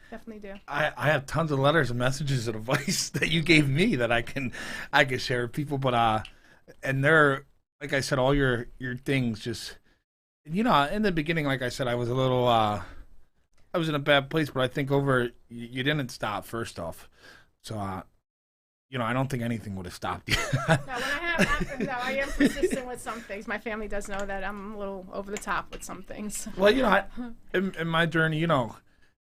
definitely do. I have tons of letters and messages and advice that you gave me that I can share with people, but and they're, like I said, all your things just, you know, in the beginning, like I said, I was a little I was in a bad place, but I think you didn't stop, first off. So you know, I don't think anything would have stopped you. I am persistent with some things. My family does know that I'm a little over the top with some things. Well, you know, in my journey, you know,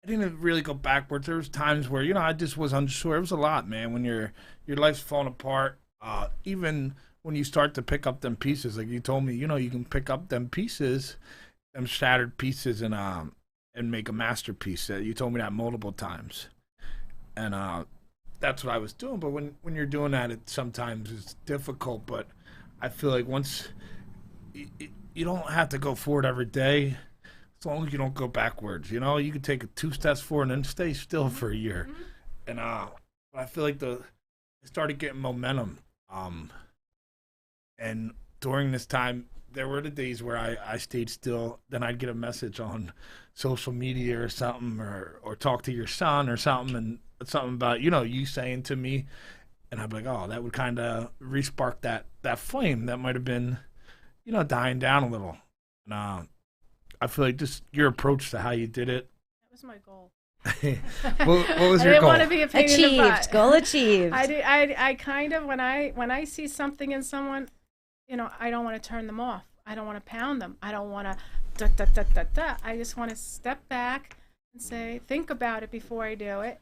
I didn't really go backwards. There was times where, you know, I just was unsure. It was a lot, man, when your life's falling apart. Even when you start to pick up them pieces, like you told me, you know, you can pick up them pieces, them shattered pieces, and make a masterpiece. You told me that multiple times, and that's what I was doing. But when you're doing that, it sometimes is difficult. But I feel like once you don't have to go forward every day, as long as you don't go backwards. You know, you can take 2 steps forward and then stay still for a year. And I feel like I started getting momentum. And during this time, there were the days where I stayed still. Then I'd get a message on social media or something, or talk to your son or something, and something about, you know, you saying to me, and I'd be like, oh, that would kind of re-spark that flame that might have been, you know, dying down a little. And I feel like just your approach to how you did it. That was my goal. What was I your didn't goal? want to be a pain in the butt. Achieved. Goal achieved. I kind of, when I see something in someone, you know, I don't want to turn them off. I don't want to pound them. I don't want to da. I just want to step back and say, think about it before I do it.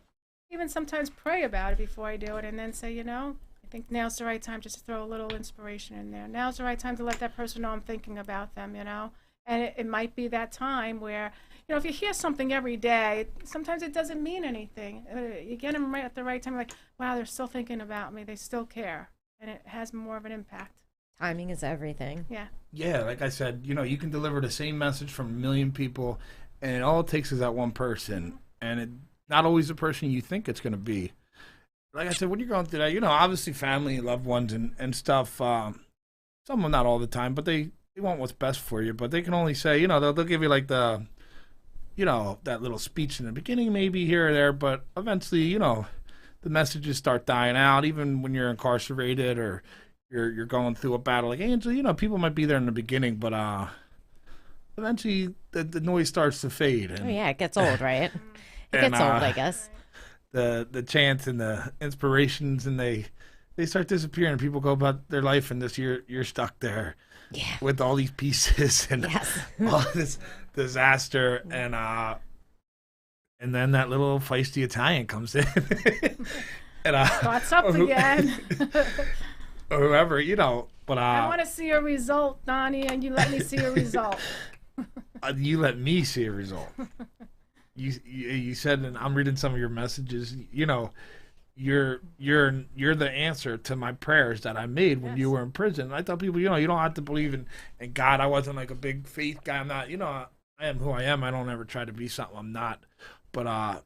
Even sometimes pray about it before I do it, and then say, you know, I think now's the right time just to throw a little inspiration in there. Now's the right time to let that person know I'm thinking about them, you know. And it might be that time where, you know, if you hear something every day, sometimes it doesn't mean anything. You get them right at the right time, like, wow, they're still thinking about me. They still care. And it has more of an impact. Timing is everything. Yeah. Yeah, like I said, you know, you can deliver the same message from a million people, and all it takes is that one person. And it's not always the person you think it's going to be. Like I said, when you're going through that, you know, obviously family, loved ones, and stuff, some of them not all the time, but they want what's best for you. But they can only say, you know, they'll give you like you know, that little speech in the beginning, maybe here or there, but eventually, you know, the messages start dying out, even when you're incarcerated or you're going through a battle like Angela. You know, people might be there in the beginning, but eventually the noise starts to fade. And, Oh yeah, it gets old, right? It And, gets old, I guess. the chants and the inspirations, and they they start disappearing, and people go about their life, and you're stuck there Yeah. with all these pieces and Yes. all this disaster, and then that little feisty Italian comes in, and What's up again? or whoever, But I want to see a result, Donnie, and you let me see a result. you let me see a result. You said, and I'm reading some of your messages. You're the answer to my prayers that I made when you were in prison. I tell people, you don't have to believe in God. I wasn't like a big faith guy. I'm not. I am who I am. I don't ever try to be something I'm not. But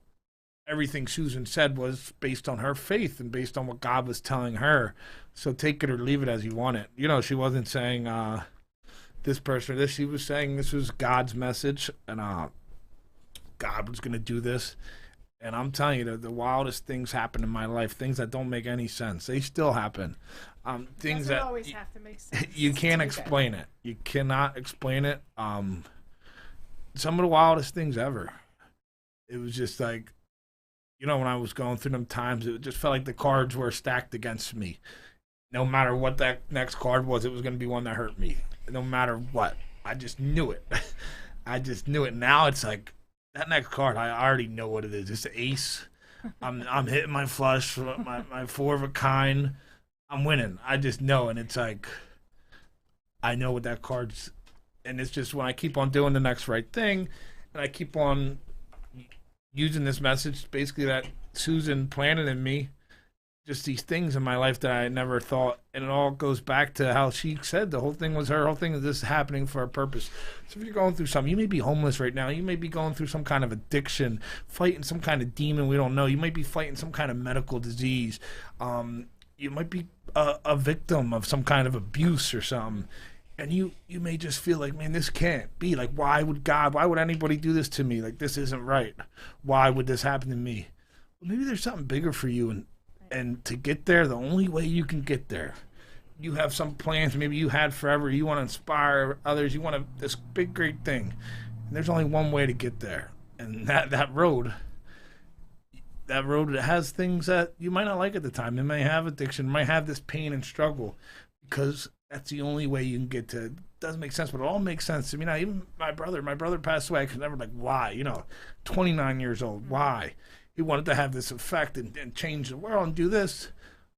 everything Susan said was based on her faith and based on what God was telling her. So take it or leave it as you want it. She wasn't saying this person or this. She was saying this was God's message, and God was going to do this. And I'm telling you, the wildest things happen in my life, things that don't make any sense. They still happen. Things Doesn't that always have to make sense. you can't explain it. You cannot explain it. Some of the wildest things ever. It was just like, when I was going through them times, it just felt like the cards were stacked against me. No matter what that next card was, it was going to be one that hurt me. No matter what. I just knew it. I just knew it. Now it's like, that next card, I already know what it is. It's an ace. I'm hitting my flush, my four of a kind. I'm winning. I just know, and it's like, I know what that card's, and it's just when I keep on doing the next right thing, and I keep on using this message, basically that Susan planted in me, just these things in my life that I never thought, and it all goes back to how she said the whole thing was her. Whole thing is this happening for a purpose. So if you're going through something, you may be homeless right now. You may be going through some kind of addiction, fighting some kind of demon we don't know. You might be fighting some kind of medical disease. You might be a victim of some kind of abuse or something. And you may just feel like, man, this can't be. Like, why would anybody do this to me? Like, this isn't right. Why would this happen to me? Well, maybe there's something bigger for you, and to get there, the only way you can get there, you have some plans maybe you had forever. You want to inspire others. You want this big, great thing. And there's only one way to get there. And that road has things that you might not like at the time. It may have addiction. It might have this pain and struggle, because that's the only way you can get to it. Doesn't make sense, but it all makes sense to me now. Even my brother passed away. I could never, why? 29 years old. Why? He wanted to have this effect and change the world and do this.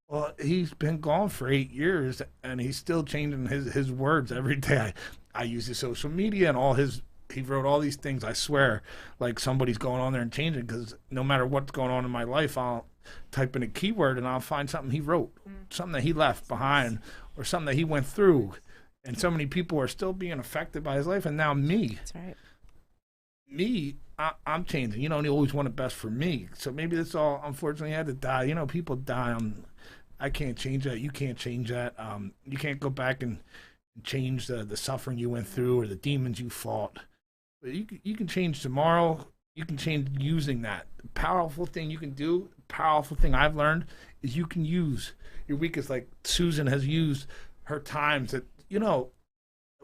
Well, he's been gone for 8 years, and he's still changing his words every day. I use his social media and he wrote all these things. I swear, like somebody's going on there and changing, because no matter what's going on in my life, I'll type in a keyword and I'll find something he wrote, something that he left behind, or something that he went through. And so many people are still being affected by his life. And now me. That's right. I'm changing. They always want it best for me. So maybe that's all, unfortunately, had to die. People die. I can't change that. You can't change that. You can't go back and change the suffering you went through or the demons you fought. But you can change tomorrow. You can change using that. The powerful thing you can do, the powerful thing I've learned, is you can use your weakest, like Susan has used her times that,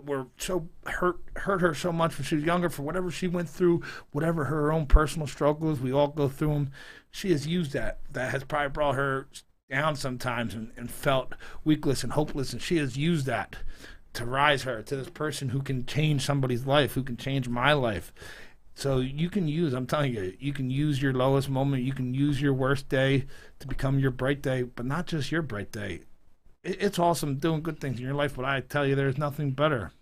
were so hurt her so much when she was younger, for whatever she went through, whatever her own personal struggles, we all go through them. She has used that has probably brought her down sometimes and felt weakless and hopeless, and she has used that to rise her to this person who can change somebody's life, who can change my life. So you can use, I'm telling you, you can use your lowest moment, you can use your worst day to become your bright day, but not just your bright day. It's awesome doing good things in your life, but I tell you, there's nothing better.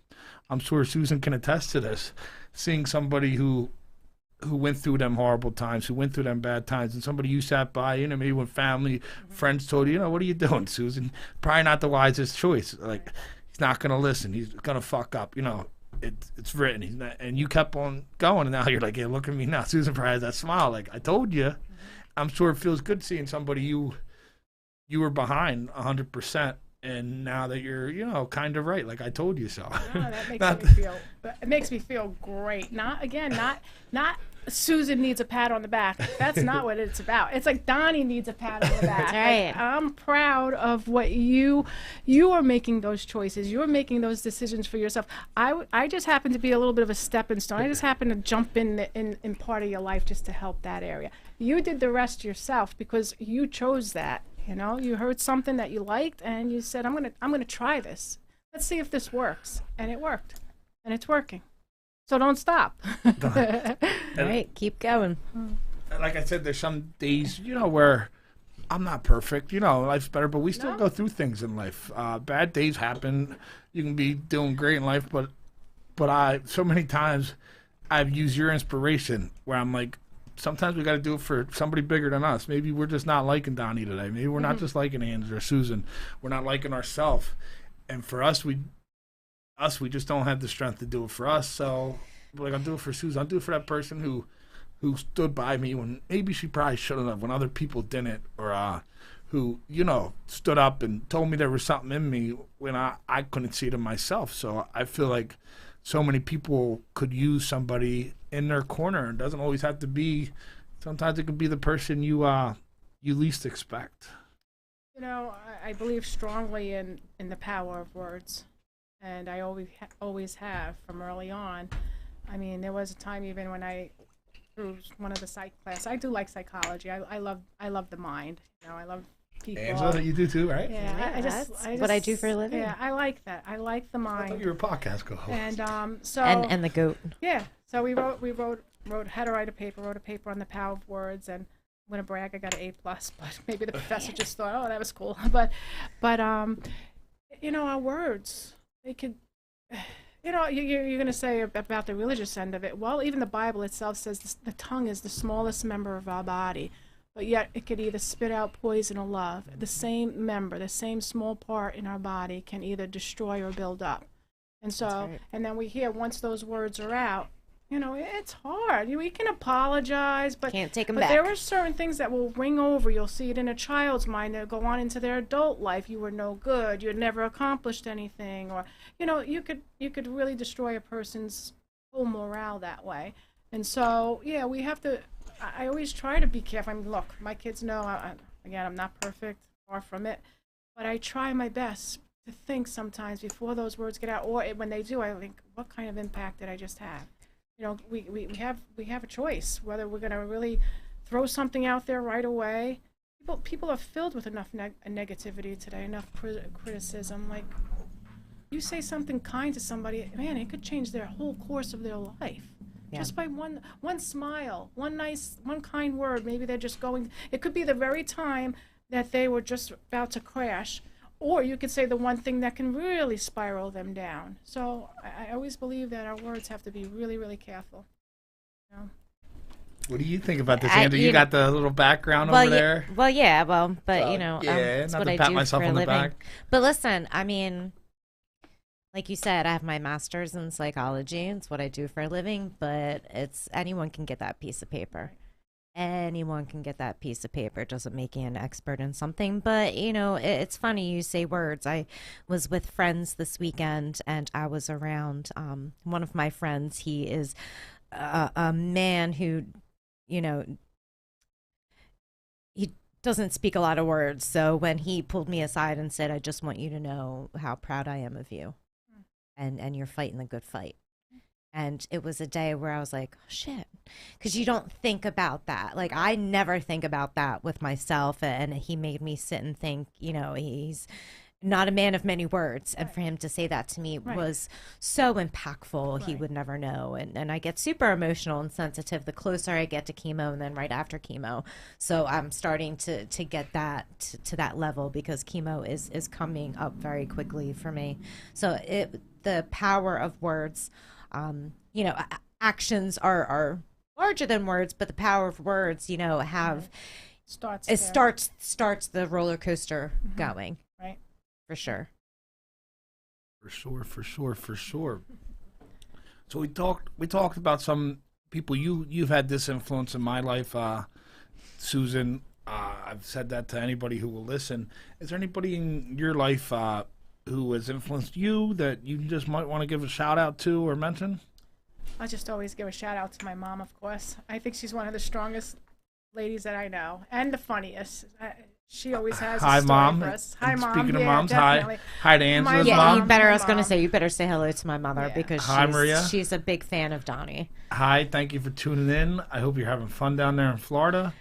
I'm sure Susan can attest to this. Seeing somebody who went through them horrible times, who went through them bad times, and somebody you sat by, maybe when family, friends told you, what are you doing, Susan? Probably not the wisest choice. Like, he's not going to listen. He's going to fuck up. It's written. He's not, and you kept on going, and now you're like, hey, look at me now. Susan probably has that smile. Like, I told you. I'm sure it feels good seeing somebody you were behind 100%, and now that you're, kind of right, like I told you so. No, that makes me feel great. Not Susan needs a pat on the back. That's not what it's about. It's like Donnie needs a pat on the back. Right. Like, I'm proud of what you are making those choices. You are making those decisions for yourself. I just happen to be a little bit of a stepping stone. I just happen to jump in part of your life just to help that area. You did the rest yourself because you chose that. You know, you heard something that you liked, and you said, "I'm gonna try this. Let's see if this works." And it worked, and it's working. So don't stop. Right, keep going. Like I said, there's some days, where I'm not perfect. Life's better, but we still go through things in life. Bad days happen. You can be doing great in life, but so many times I've used your inspiration where I'm like, sometimes we got to do it for somebody bigger than us. Maybe we're just not liking Donnie today. Maybe we're not just liking Angela or Susan. We're not liking ourselves. And for us, we just don't have the strength to do it for us. So, like, I'll do it for Susan. I'll do it for that person who stood by me when maybe she probably shouldn't have, when other people didn't, or who, stood up and told me there was something in me when I couldn't see it in myself. So I feel like so many people could use somebody in their corner. It doesn't always have to be, sometimes it could be the person you least expect. I believe strongly in the power of words, and I always have from early on. I mean, there was a time even when through one of the psych class. I do like psychology. I love the mind. I love people. Angela, you do too, right? Yeah, I just what I do for a living. Yeah, I like that. I like the mind. I thought you were a podcast co-host. And so and the goat. Yeah. So we had to write a paper. Wrote a paper on the power of words, and I'm gonna brag, I got an A+. But maybe the professor just thought, oh, that was cool. But our words, they could. You're going to say about the religious end of it. Well, even the Bible itself says the tongue is the smallest member of our body, but yet it could either spit out poison or love. The same member, the same small part in our body can either destroy or build up. And so, right. And then we hear once those words are out, it's hard. We can apologize, but can't take them back. There are certain things that will ring over. You'll see it in a child's mind. They'll go on into their adult life. You were no good. You had never accomplished anything, or you could really destroy a person's whole morale that way. And so, yeah, we have to. I always try to be careful. I mean, look, my kids know. I'm not perfect, far from it, but I try my best to think sometimes before those words get out, or when they do, I think, what kind of impact did I just have? We have a choice whether we're going to really throw something out there right away. People are filled with enough negativity today, enough criticism. Like, you say something kind to somebody, man, it could change their whole course of their life. Yeah. Just by one smile, one kind word. Maybe they're just going. It could be the very time that they were just about to crash. Or you could say the one thing that can really spiral them down. So I always believe that our words have to be really, really careful. What do you think about this, Andrew? You got the little background over there? But it's not what to I pat do myself for a on the living. back. But listen, I mean, like you said, I have my master's in psychology. It's what I do for a living, but anyone can get that piece of paper. Anyone can get that piece of paper. It doesn't make you an expert in something. But, it's funny you say words. I was with friends this weekend, and I was around one of my friends. He is a man who, he doesn't speak a lot of words. So when he pulled me aside and said, I just want you to know how proud I am of you, and you're fighting the good fight. And it was a day where I was like, oh, shit, because you don't think about that. Like, I never think about that with myself. And he made me sit and think, he's not a man of many words. And for him to say that to me was so impactful. He would never know. And I get super emotional and sensitive the closer I get to chemo and then right after chemo. So I'm starting to get that to that level, because chemo is coming up very quickly for me. So the power of words. Actions are larger than words, but the power of words, starts the roller coaster going. Right. For sure. For sure. So we talked about some people you've had this influence in my life, Susan. I've said that to anybody who will listen. Is there anybody in your life who has influenced you that you just might want to give a shout out to or mention? I just always give a shout out to my mom, of course. I think she's one of the strongest ladies that I know, and the funniest. She always has Hi, a story Mom. for us. And Hi, Mom. speaking of Yeah, moms, definitely. hi to Angela's My Yeah, mom. you better. I was My going to mom. say you better say hello to my mother Yeah. because Hi, Maria. she's a big fan of Donnie. Hi, thank you for tuning in. I hope you're having fun down there in Florida.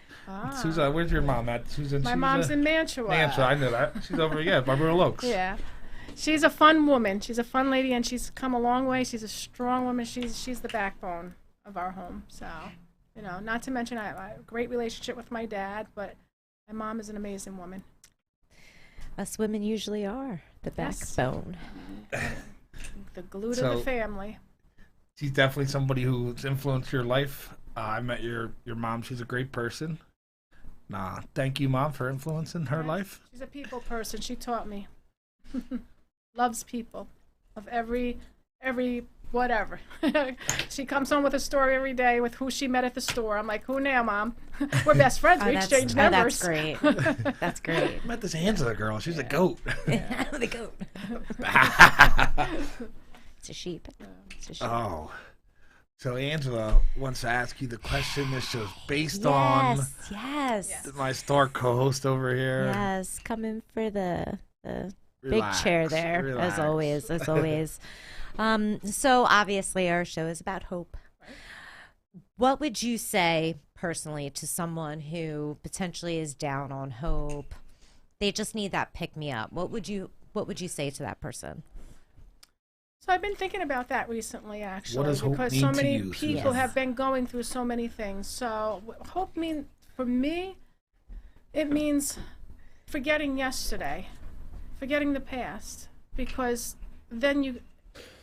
Susan, where's your mom at? Susan. My mom's in Mantua. Mantua, I know that. She's over by Rural Oaks. Yeah. She's a fun woman. She's a fun lady, and she's come a long way. She's a strong woman. She's the backbone of our home. So, not to mention I have a great relationship with my dad, but my mom is an amazing woman. Us women usually are the Yes. backbone. The glue to So- the family. She's definitely somebody who's influenced your life. I met your mom. She's a great person. Thank you, Mom, for influencing her life. She's a people person. She taught me. Loves people of every whatever. She comes home with a story every day with who she met at the store. I'm like, who now, Mom? We're best friends. We exchange numbers. That's great. That's great. I met this Angela girl. She's a goat. The goat. It's a sheep. It's a sheep. Oh. So Angela wants to ask you the question. This show's based on Yes. my star co-host over here. Yes. Come in for the Relax, big chair there, relax. as always. As always. So obviously our show is about hope. What would you say personally to someone who potentially is down on hope? They just need that pick me up. What would you say to that person? So I've been thinking about that recently, actually, What does hope because mean so to many you, people Susan? have been going through so many things. So hope for me, it means forgetting yesterday, forgetting the past, because then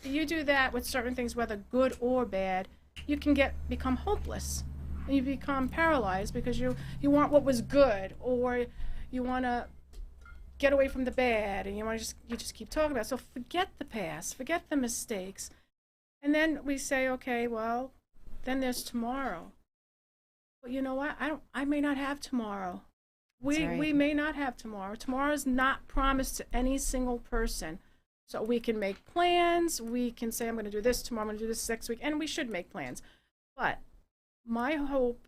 you do that with certain things, whether good or bad, you can become hopeless, and you become paralyzed because you want what was good, or you want to get away from the bad, and you just keep talking about it. So forget the past, forget the mistakes, and then we say, okay, well, then there's tomorrow. But you know what? I may not have tomorrow. That's right. We may not have tomorrow. Tomorrow is not promised to any single person. So we can make plans. We can say, I'm going to do this tomorrow. I'm going to do this next week, and we should make plans. But my hope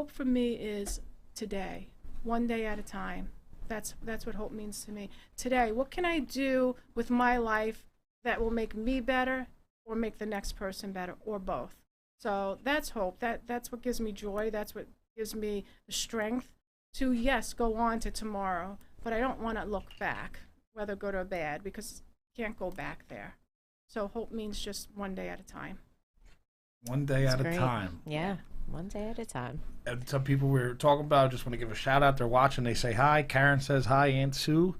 for me is today, one day at a time. That's what hope means to me. Today, what can I do with my life that will make me better or make the next person better, or both? So that's hope. That's what gives me joy. That's what gives me the strength to, yes, go on to tomorrow. But I don't want to look back, whether good or bad, because you can't go back there. So hope means just one day at a time. One day at a Great. time. Yeah. One day at a time. And some people we were talking about, just want to give a shout out. They're watching. They say hi. Karen says hi, Aunt Sue.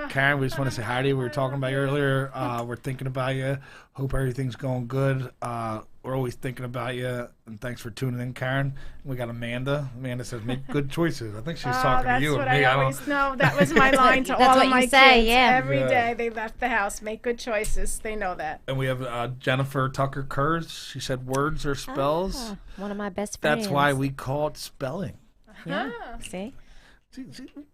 Karen, we just want to say hi to you. We were talking about you earlier. We're thinking about you. Hope everything's going good. We're always thinking about you. And thanks for tuning in, Karen. We got Amanda. Amanda says, make good choices. I think she's talking to That's you what and me. I always know. That was my line to That's all what of my you say, kids. yeah. Every Yeah. day they left the house. Make good choices. They know that. And we have Jennifer Tucker Kurz. She said words are spells. Ah, one of my best friends. That's why we call it spelling. Yeah. See? See,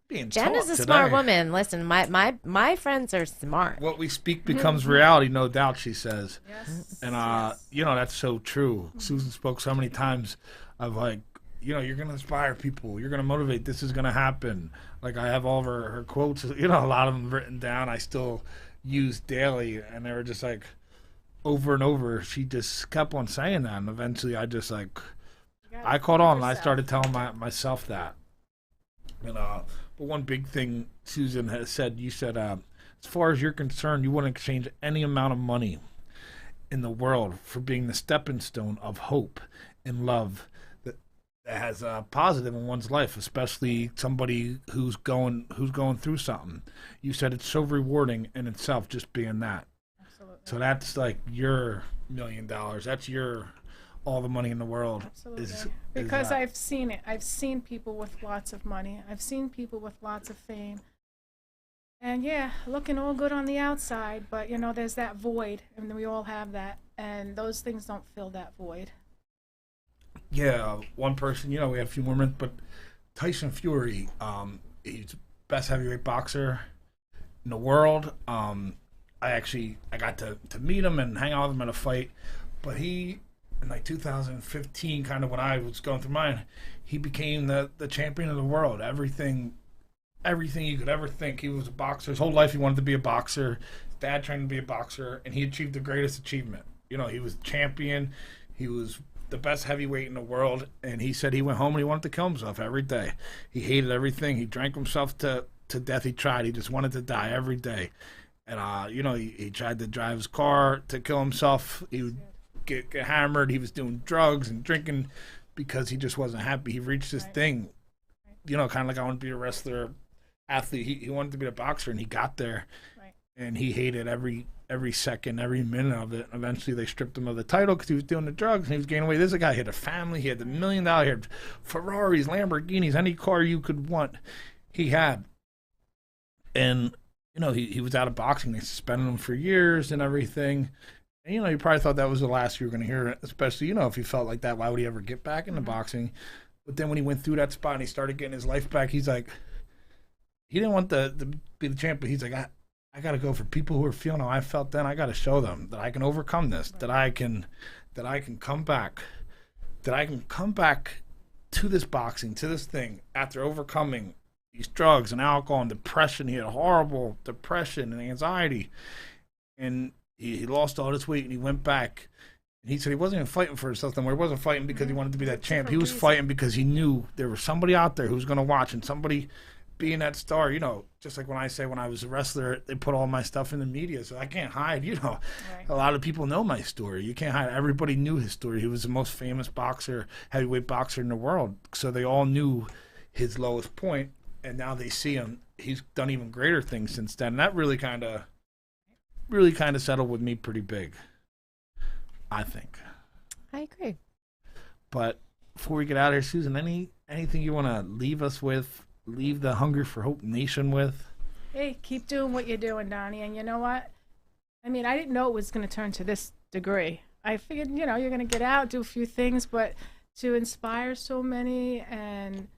being Jen is taught a smart today. woman. Listen, my friends are smart. What we speak becomes reality, no doubt, she says. Yes. And, that's so true. Susan spoke so many times of, like, you're going to inspire people. You're going to motivate. This is going to happen. Like, I have all of her quotes, a lot of them written down. I still use daily. And they were just, like, over and over. She just kept on saying that. And eventually I just, like, I caught on and I started telling myself that. And, but one big thing Susan has said, you said, as far as you're concerned, you wouldn't exchange any amount of money in the world for being the stepping stone of hope and love that has a positive in one's life, especially somebody who's going through something. You said it's so rewarding in itself just being that. Absolutely. So that's like your $1 million. That's your all the money in the world. Absolutely. Is Because that. I've seen it. I've seen people with lots of money. I've seen people with lots of fame. And yeah, looking all good on the outside, but there's that void, and we all have that, and those things don't fill that void. Yeah, one person, we had a few more minutes, but Tyson Fury, he's the best heavyweight boxer in the world. I got to meet him and hang out with him at a fight, but he, in like 2015, kind of when I was going through mine, he became the champion of the world. Everything everything you could ever think. He was a boxer. His whole life he wanted to be a boxer. His dad trained him to be a boxer, and he achieved the greatest achievement. You know, he was champion. He was the best heavyweight in the world, and he said he went home and he wanted to kill himself every day. He hated everything. He drank himself to death. He tried. He just wanted to die every day. And, you know, he tried to drive his car to kill himself. He would get hammered. He was doing drugs and drinking because he just wasn't happy. He reached this thing, you know, kind of like I want to be a wrestler, athlete. He wanted to be a boxer, and he got there. Right. And he hated every second, every minute of it. Eventually, they stripped him of the title because he was doing the drugs and he was gaining weight. This is a guy. He had a family. He had $1 million. He had Ferraris, Lamborghinis, any car you could want. He had. And you know, he was out of boxing. They suspended him for years and everything. And, you know, you probably thought that was the last you were going to hear it, especially, you know, if he felt like that, why would he ever get back into boxing? But then when he went through that spot and he started getting his life back, he's like, he didn't want to be the champ, but he's like, I got to go for people who are feeling how I felt then. I got to show them that I can overcome this, that I can come back, to this boxing, to this thing after overcoming these drugs and alcohol and depression. He had horrible depression and anxiety, and he lost all this weight, and he went back. And he said he wasn't even fighting for himself anymore. He wasn't fighting because he wanted to be that champ. He was fighting because he knew there was somebody out there who was going to watch, and somebody being that star. You know, just like when I say when I was a wrestler, they put all my stuff in the media, so I can't hide. You know, a lot of people know my story. You can't hide. Everybody knew his story. He was the most famous boxer, heavyweight boxer in the world, so they all knew his lowest point. And now they see him. He's done even greater things since then. And that really kind of settled with me pretty big, I think. I agree. But before we get out of here, Susan, anything you want to leave us with, leave the Hunger for Hope Nation with? Hey, keep doing what you're doing, Donnie. And you know what? I mean, I didn't know it was going to turn to this degree. I figured, you know, you're going to get out, do a few things, but to inspire so many and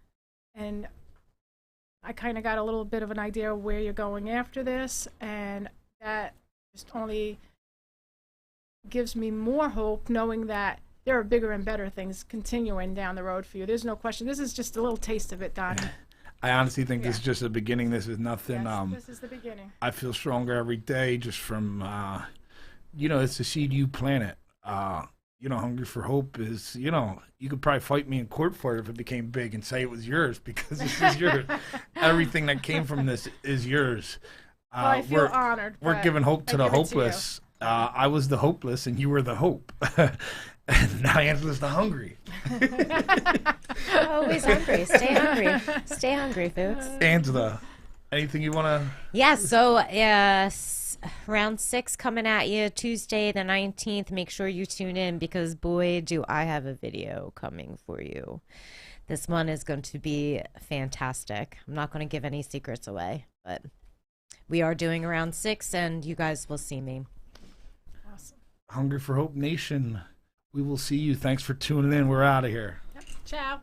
I kind of got a little bit of an idea of where you're going after this, and that just only gives me more hope knowing that there are bigger and better things continuing down the road for you. There's no question. This is just a little taste of it, Donnie. I honestly think this is just the beginning. This is nothing. Yes, this is the beginning. I feel stronger every day just from, you know, it's the seed you plant it. You know, Hungry for Hope is, you know, you could probably fight me in court for it if it became big and say it was yours because this is yours. Everything that came from this is yours. Well, I feel honored. We're giving hope to the hopeless. I was the hopeless and you were the hope. And now Angela's the hungry. Always hungry. Stay hungry. Stay hungry, folks. Angela, anything you want to? Yeah, so round 6 coming at you Tuesday the 19th. Make sure you tune in because, boy, do I have a video coming for you. This one is going to be fantastic. I'm not going to give any secrets away, but we are doing round 6, and you guys will see me. Awesome. Hungry for Hope Nation. We will see you. Thanks for tuning in. We're out of here. Yep. Ciao.